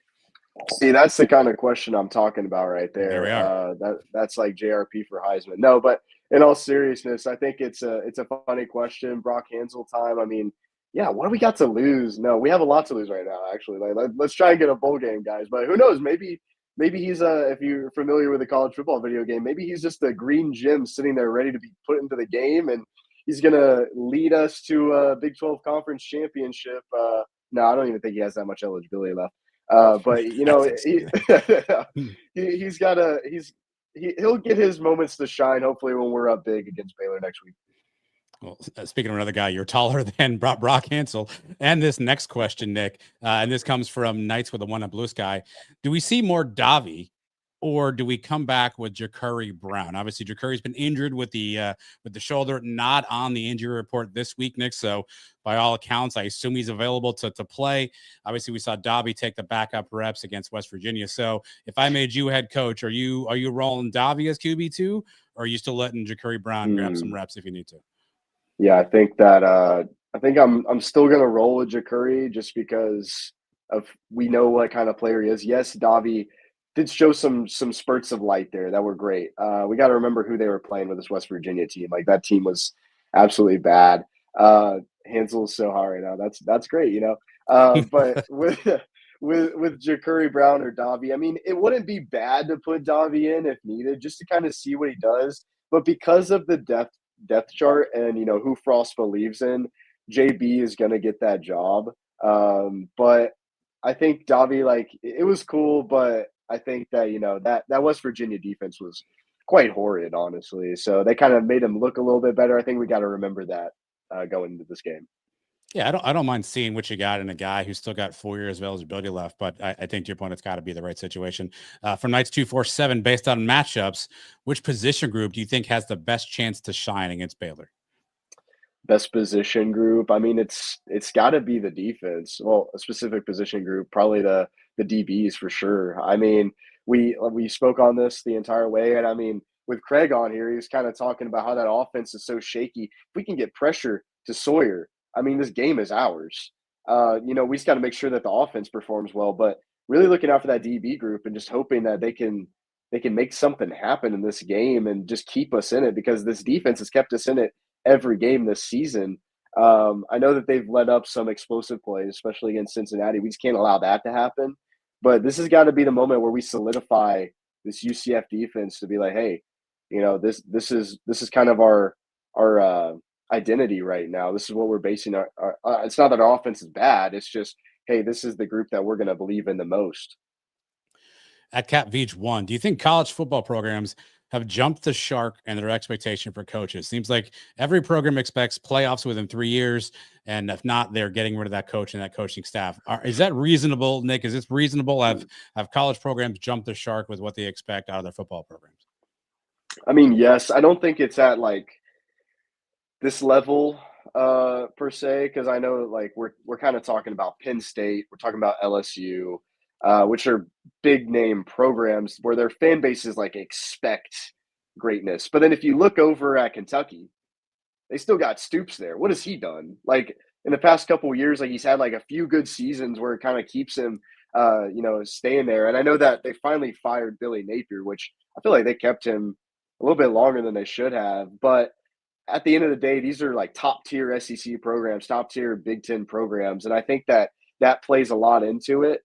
See, that's the kind of question I'm talking about right there. There we are. That's like JRP for Heisman. No, but in all seriousness, I think it's a funny question. Brock Hansel time. I mean, yeah, what do we got to lose? No, we have a lot to lose right now. Actually, let's try and get a bowl game, guys. But who knows? Maybe he's if you're familiar with the college football video game, maybe he's just a green gem sitting there ready to be put into the game, and he's gonna lead us to a Big 12 conference championship. No, I don't even think he has that much eligibility left. But you know, he'll get his moments to shine. Hopefully, when we're up big against Baylor next week. Well, speaking of another guy, you're taller than Brock Hansel. And this next question, Nick, and this comes from Knights with a One Up Blue Sky. Do we see more Davi, or do we come back with Ja'Cory Brown? Obviously, Ja'Cory's been injured with the shoulder, not on the injury report this week, Nick. So by all accounts, I assume he's available to play. Obviously, we saw Davi take the backup reps against West Virginia. So if I made you head coach, are you rolling Davi as QB2, or are you still letting Ja'Cory Brown grab some reps if you need to? Yeah, I think that I'm still gonna roll with Ja'Cory just because we know what kind of player he is. Yes, Davi did show some spurts of light there that were great. We got to remember who they were playing with this West Virginia team. Like, that team was absolutely bad. Hansel's so hot right now. That's great, you know. But with Ja'Cory Brown or Davi, I mean, it wouldn't be bad to put Davi in if needed, just to kind of see what he does. But because of the depth chart and, you know, who Frost believes in, JB is going to get that job. But I think Davi, like, it was cool, but I think that, you know, that West Virginia defense was quite horrid, honestly. So they kind of made him look a little bit better. I think we got to remember that going into this game. Yeah, I don't mind seeing what you got in a guy who's still got 4 years of eligibility left, but I think to your point, it's got to be the right situation. From Knights 247, based on matchups, which position group do you think has the best chance to shine against Baylor? Best position group. I mean, it's got to be the defense. Well, a specific position group, probably the DBs for sure. I mean, we spoke on this the entire way, and I mean, with Craig on here, he was kind of talking about how that offense is so shaky. If we can get pressure to Sawyer, I mean, this game is ours. You know, we just got to make sure that the offense performs well, but really looking out for that DB group and just hoping that they can make something happen in this game and just keep us in it, because this defense has kept us in it every game this season. I know that they've let up some explosive plays, especially against Cincinnati. We just can't allow that to happen. But this has got to be the moment where we solidify this UCF defense to be like, hey, you know, this is kind of our identity right now. This is what we're basing our it's not that our offense is bad. It's just, hey, this is the group that we're going to believe in the most. At Cap Veach 1, do you think college football programs have jumped the shark and their expectation for coaches? Seems like every program expects playoffs within 3 years, and if not, they're getting rid of that coach and that coaching staff. Is that reasonable, Nick? Is this reasonable? Have college programs jumped the shark with what they expect out of their football programs? I mean, yes. I don't think it's at like this level per se, because I know like we're kind of talking about Penn State, we're talking about LSU, which are big name programs where their fan bases like expect greatness. But then if you look over at Kentucky, they still got Stoops there. What has he done? Like in the past couple of years, like he's had like a few good seasons where it kind of keeps him, you know, staying there. And I know that they finally fired Billy Napier, which I feel like they kept him a little bit longer than they should have. But at the end of the day, these are like top tier SEC programs, top tier Big Ten programs. And I think that plays a lot into it.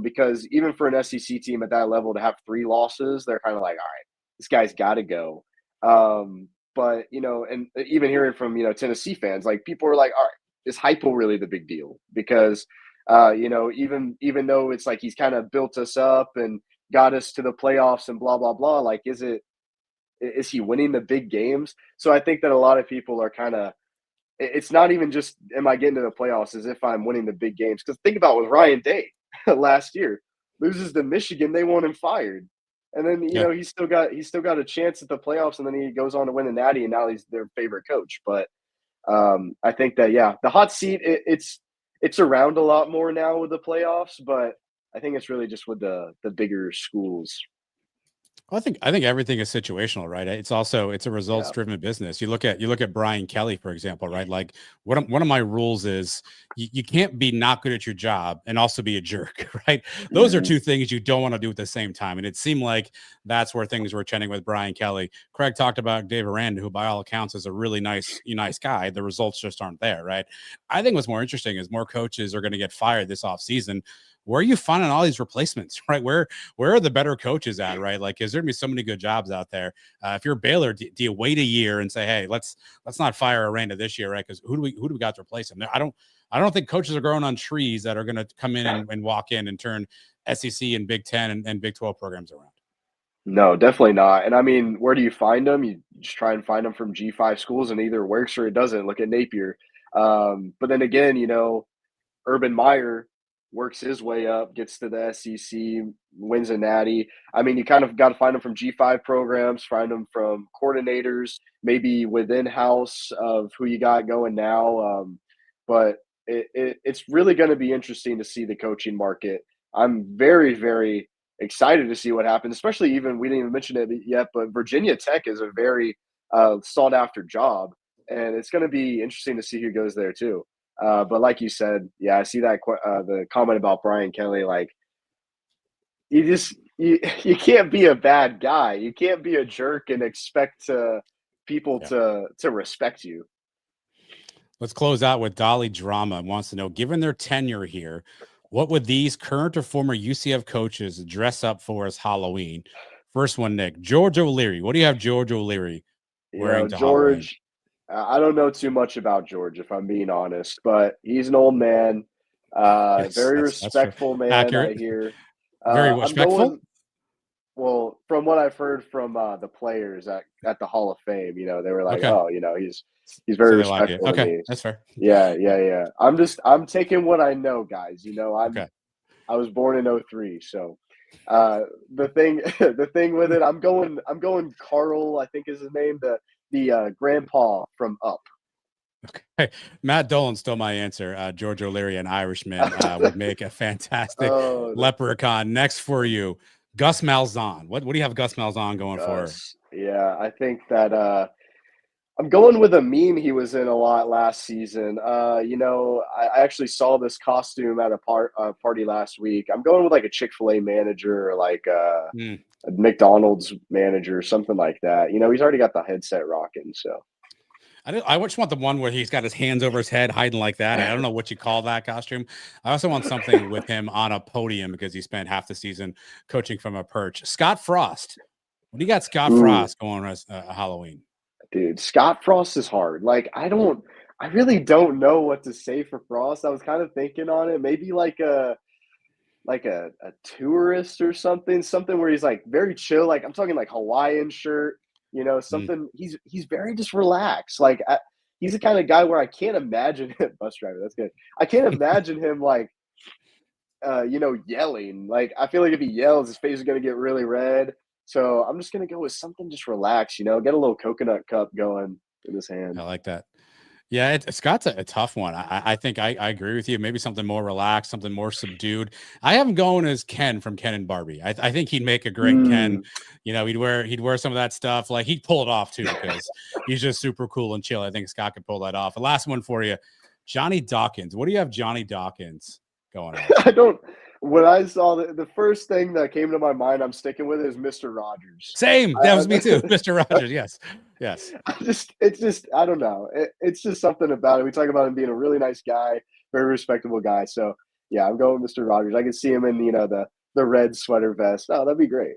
Because even for an SEC team at that level to have 3 losses, they're kind of like, all right, this guy's got to go. But, you know, and even hearing from, you know, Tennessee fans, like people are like, all right, is Heupel really the big deal? Because, you know, even though it's like he's kind of built us up and got us to the playoffs and blah, blah, blah, like, is he winning the big games? So I think that a lot of people are kind of, it's not even just, am I getting to the playoffs as if I'm winning the big games? Because think about with Ryan Day. last year. Loses to Michigan, they want him fired. And then he's still got a chance at the playoffs, and then he goes on to win the Natty, and now he's their favorite coach. But I think that the hot seat it's around a lot more now with the playoffs, but I think it's really just with the bigger schools. Well, I think everything is situational, right? It's a results driven business. You look at Brian Kelly, for example, right? Like one of my rules is you can't be not good at your job and also be a jerk, right? Those are two things you don't want to do at the same time. And it seemed like that's where things were trending with Brian Kelly. Craig talked about Dave Aranda, who by all accounts is a really nice guy. The results just aren't there, right? I think what's more interesting is more coaches are going to get fired this offseason. Where are you finding all these replacements, right? Where are the better coaches at, right? Like, is there gonna be so many good jobs out there? If you're Baylor, do you wait a year and say, hey, let's not fire Aranda this year, right? Because who do we got to replace him? I don't think coaches are growing on trees that are going to come in and walk in and turn SEC and Big 10 and Big 12 programs around. No, definitely not. And I mean, where do you find them? You just try and find them from G5 schools, and either works or it doesn't. Look at Napier. But then again, Urban Meyer works his way up, gets to the SEC, wins a Natty. I mean, you kind of got to find them from G5 programs, find them from coordinators, maybe within house of who you got going now. But it's really going to be interesting to see the coaching market. I'm very, very excited to see what happens, especially we didn't even mention it yet, but Virginia Tech is a very sought after job. And it's going to be interesting to see who goes there too. But like you said, I see that the comment about Brian Kelly. Like, you can't be a bad guy. You can't be a jerk and expect people to respect you. Let's close out with Dolly Drama. Wants to know, given their tenure here, what would these current or former UCF coaches dress up for as Halloween? First one, Nick. George O'Leary. What do you have George O'Leary wearing to Halloween? George. I don't know too much about George, if I'm being honest, but he's an old man, very respectful man. Accurate. I hear. Very respectful. Well, from what I've heard from the players at the Hall of Fame, they were like, he's very respectful. Okay, to me. that's fair. Yeah. I'm taking what I know, guys. I was born in 2003, so the thing with it, I'm going Carl, I think is his name, the grandpa from Up. Okay, Matt Dolan stole my answer. George O'Leary, an Irishman, would make a fantastic leprechaun. Next for you, Gus Malzahn. What do you have Gus Malzahn going for? Yeah, I think that I'm going with a meme he was in a lot last season. I actually saw this costume at a party last week. I'm going with like a Chick-fil-A manager or like a McDonald's manager, something like that. He's already got the headset rocking, so. I just want the one where he's got his hands over his head hiding like that. I don't know what you call that costume. I also want something with him on a podium because he spent half the season coaching from a perch. Scott Frost. What do you got Scott Frost going as Halloween? Dude, Scott Frost is hard. Like, I really don't know what to say for Frost. I was kind of thinking on it. Maybe like a tourist or something where he's like very chill. Like, I'm talking like Hawaiian shirt. Something. He's very just relaxed. Like he's the kind of guy where I can't imagine him. Bus driver, that's good. I can't imagine him like, yelling. Like I feel like if he yells, his face is gonna get really red. So I'm just gonna go with something just relaxed. Get a little coconut cup going in his hand. I like that. Yeah, Scott's a tough one. I think I agree with you. Maybe something more relaxed, something more subdued. I have him going as Ken from Ken and Barbie. I think he'd make a great Ken. He'd wear some of that stuff. Like he'd pull it off too because he's just super cool and chill. I think Scott could pull that off. The last one for you, Johnny Dawkins. What do you have Johnny Dawkins going on? When I saw the first thing that came to my mind, I'm sticking with is Mr. Rogers. Same. That was me too. Mr. Rogers. Yes. It's just I don't know. It's just something about it. We talk about him being a really nice guy, very respectable guy. So yeah, I'm going with Mr. Rogers. I can see him in the red sweater vest. Oh, that'd be great.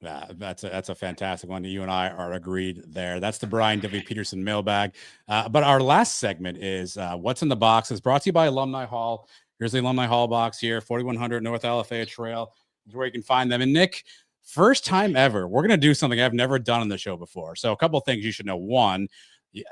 That's a fantastic one. You and I are agreed there. That's the Brian W. Peterson mailbag. But our last segment is What's in the Box. It's brought to you by Alumni Hall. Here's the Alumni Hall box here, 4100 North LFA Trail, is where you can find them. And Nick, first time ever, we're going to do something I've never done on the show before. So a couple of things you should know. One,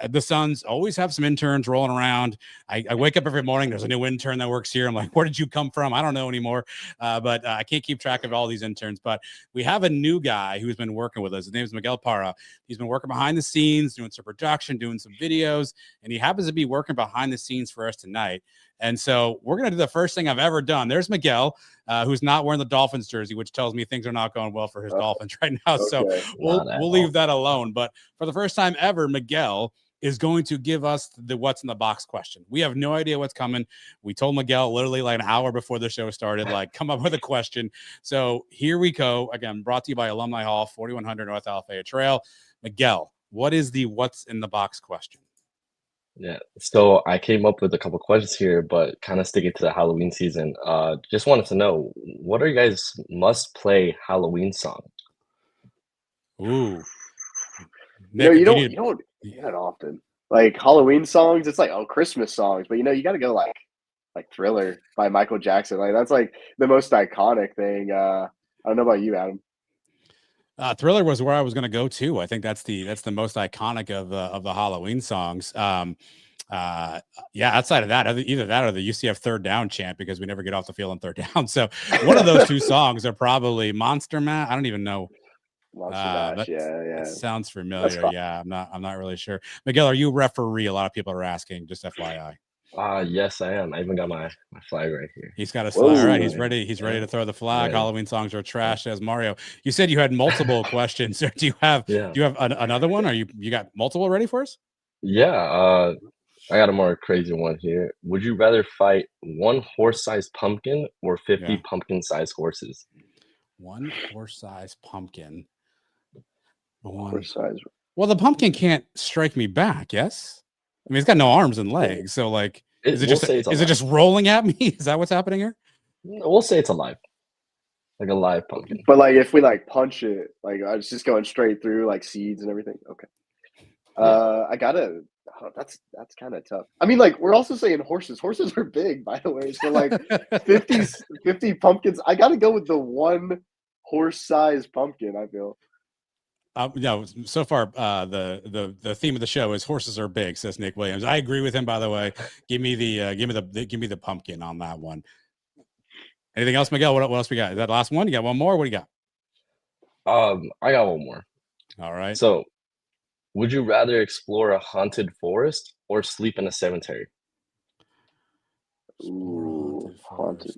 the Suns always have some interns rolling around. I wake up every morning. There's a new intern that works here. I'm like, where did you come from? I don't know anymore. But I can't keep track of all these interns. But we have a new guy who's been working with us. His name is Miguel Parra. He's been working behind the scenes, doing some production, doing some videos, and he happens to be working behind the scenes for us tonight. And so we're going to do the first thing I've ever done. There's Miguel, who's not wearing the Dolphins jersey, which tells me things are not going well for his Dolphins right now. Okay. So we'll leave that alone. But for the first time ever, Miguel is going to give us the what's in the box question. We have no idea what's coming. We told Miguel literally like an hour before the show started, like, come up with a question. So here we go. Again, brought to you by Alumni Hall, 4100 North Alafaya Trail. Miguel, what is the what's in the box question? Yeah, so I came up with a couple questions here, but kind of sticking to the Halloween season. Just wanted to know, what are you guys must-play Halloween song? Ooh, Nick, you don't do that often. Like Halloween songs, it's like Christmas songs, but you got to go like Thriller by Michael Jackson. Like that's like the most iconic thing. I don't know about you, Adam. Thriller was where I was going to go to. I think that's the most iconic of the Halloween songs. Yeah, outside of that, either that or the UCF third down chant, because we never get off the field on third down. So one of those two songs are probably Monster Mash. I don't even know. Monster Mash, yeah. That sounds familiar. Yeah, I'm not really sure. Miguel, are you a referee? A lot of people are asking, just FYI. Yes, I am. I even got my flag right here. He's got a flag. All right, he's ready. He's ready to throw the flag. Yeah. Halloween songs are trash, says Mario. You said you had multiple questions. Do you have another one? Are you got multiple ready for us? Yeah. I got a more crazy one here. Would you rather fight one horse-sized pumpkin or 50 pumpkin-sized horses? One horse-sized pumpkin. Horse-sized. Well, the pumpkin can't strike me back. Yes. I mean, it's got no arms and legs, so like, is it just rolling at me? Is that what's happening here? We'll say it's alive, like a live pumpkin. But like, if we like punch it, like it's just going straight through, like seeds and everything. Okay. I gotta. Oh, that's kind of tough. I mean, like we're also saying horses. Horses are big, by the way. So like 50 pumpkins. I gotta go with the one horse-sized pumpkin. I feel. No, so far the theme of the show is horses are big, says Nick Williams. I agree with him, by the way. Give me the pumpkin on that one. Anything else, Miguel? What else we got? Is that the last one? You got one more? What do you got? I got one more. All right. So, would you rather explore a haunted forest or sleep in a cemetery? Ooh, haunted.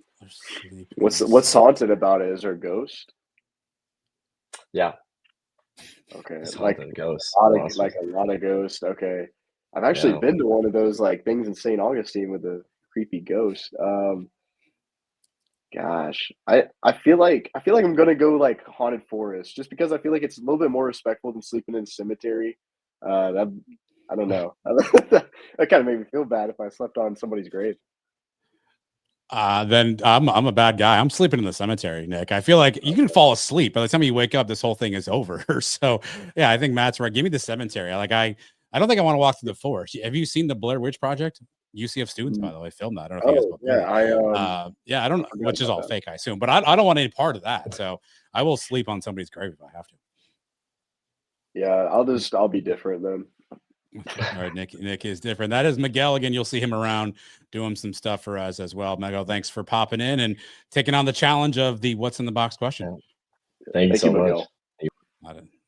What's haunted about it? Is there a ghost? Yeah. Okay, it's like ghosts. A lot of ghosts. Okay, I've actually been to one of those like things in St. Augustine with a creepy ghost. Gosh, I feel like I'm gonna go like haunted forest just because I feel like it's a little bit more respectful than sleeping in a cemetery. I don't know. That kind of made me feel bad if I slept on somebody's grave. Then I'm a bad guy. I'm sleeping in the cemetery, Nick. I feel like you can fall asleep by the time you wake up. This whole thing is over. So yeah, I think Matt's right. Give me the cemetery. I don't think I want to walk through the forest. Have you seen the Blair Witch Project? UCF students, by the way, filmed that. I don't know if you guys I don't, which is all fake, I assume. But I don't want any part of that. So I will sleep on somebody's grave if I have to. Yeah, I'll be different then. All right, Nick is different. That is Miguel again. You'll see him around doing some stuff for us as well. Miguel, thanks for popping in and taking on the challenge of the what's in the box question. Thank you so much.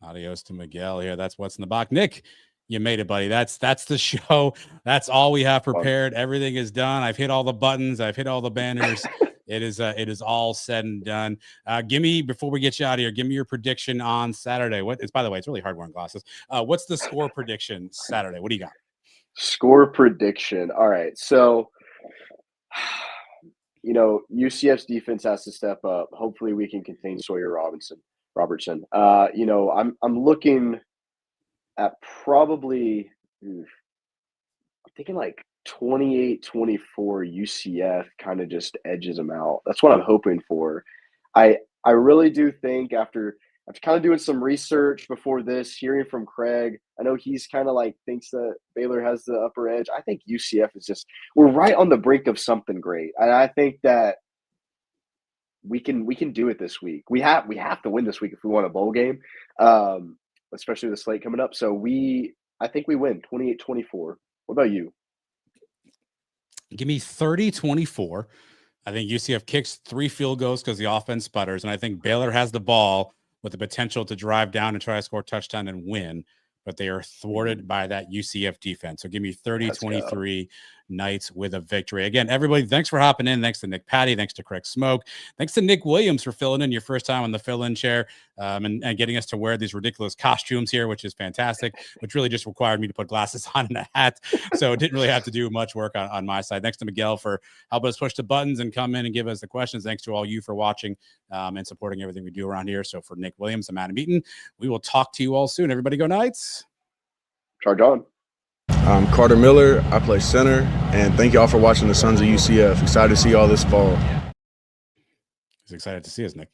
Adios to Miguel here. That's what's in the box. Nick, you made it, buddy. That's the show. That's all we have prepared. Everything is done. I've hit all the buttons. I've hit all the banners. It is all said and done. Before we get you out of here, give me your prediction on Saturday. By the way, it's really hard wearing glasses. What's the score prediction Saturday? What do you got? Score prediction. All right. So, UCF's defense has to step up. Hopefully we can contain Sawyer Robertson. I'm looking at probably, I'm thinking like 28-24 UCF kind of just edges them out. That's what I'm hoping for. I really do think after kind of doing some research before this, hearing from Craig, I know he's kind of like thinks that Baylor has the upper edge. I think UCF is we're right on the brink of something great. And I think that we can do it this week. We have to win this week if we want a bowl game, especially with the slate coming up. So I think we win 28-24. What about you? Give me 30-24. I think UCF kicks 3 field goals because the offense sputters, and I think Baylor has the ball with the potential to drive down and try to score a touchdown and win, but they are thwarted by that UCF defense. So give me 30-23 Knights with a victory. Again, everybody, thanks for hopping in. Thanks to Nick Patty. Thanks to Craig Smoke. Thanks to Nick Williams for filling in your first time on the fill-in chair and getting us to wear these ridiculous costumes here, which is fantastic, which really just required me to put glasses on and a hat. So it didn't really have to do much work on my side. Thanks to Miguel for helping us push the buttons and come in and give us the questions. Thanks to all you for watching and supporting everything we do around here. So for Nick Williams, I'm Adam Eaton. We will talk to you all soon. Everybody go Knights. Charge on. I'm Carter Miller. I play center, and thank y'all for watching the Sons of UCF. Excited to see y'all this fall. He's excited to see us, Nick.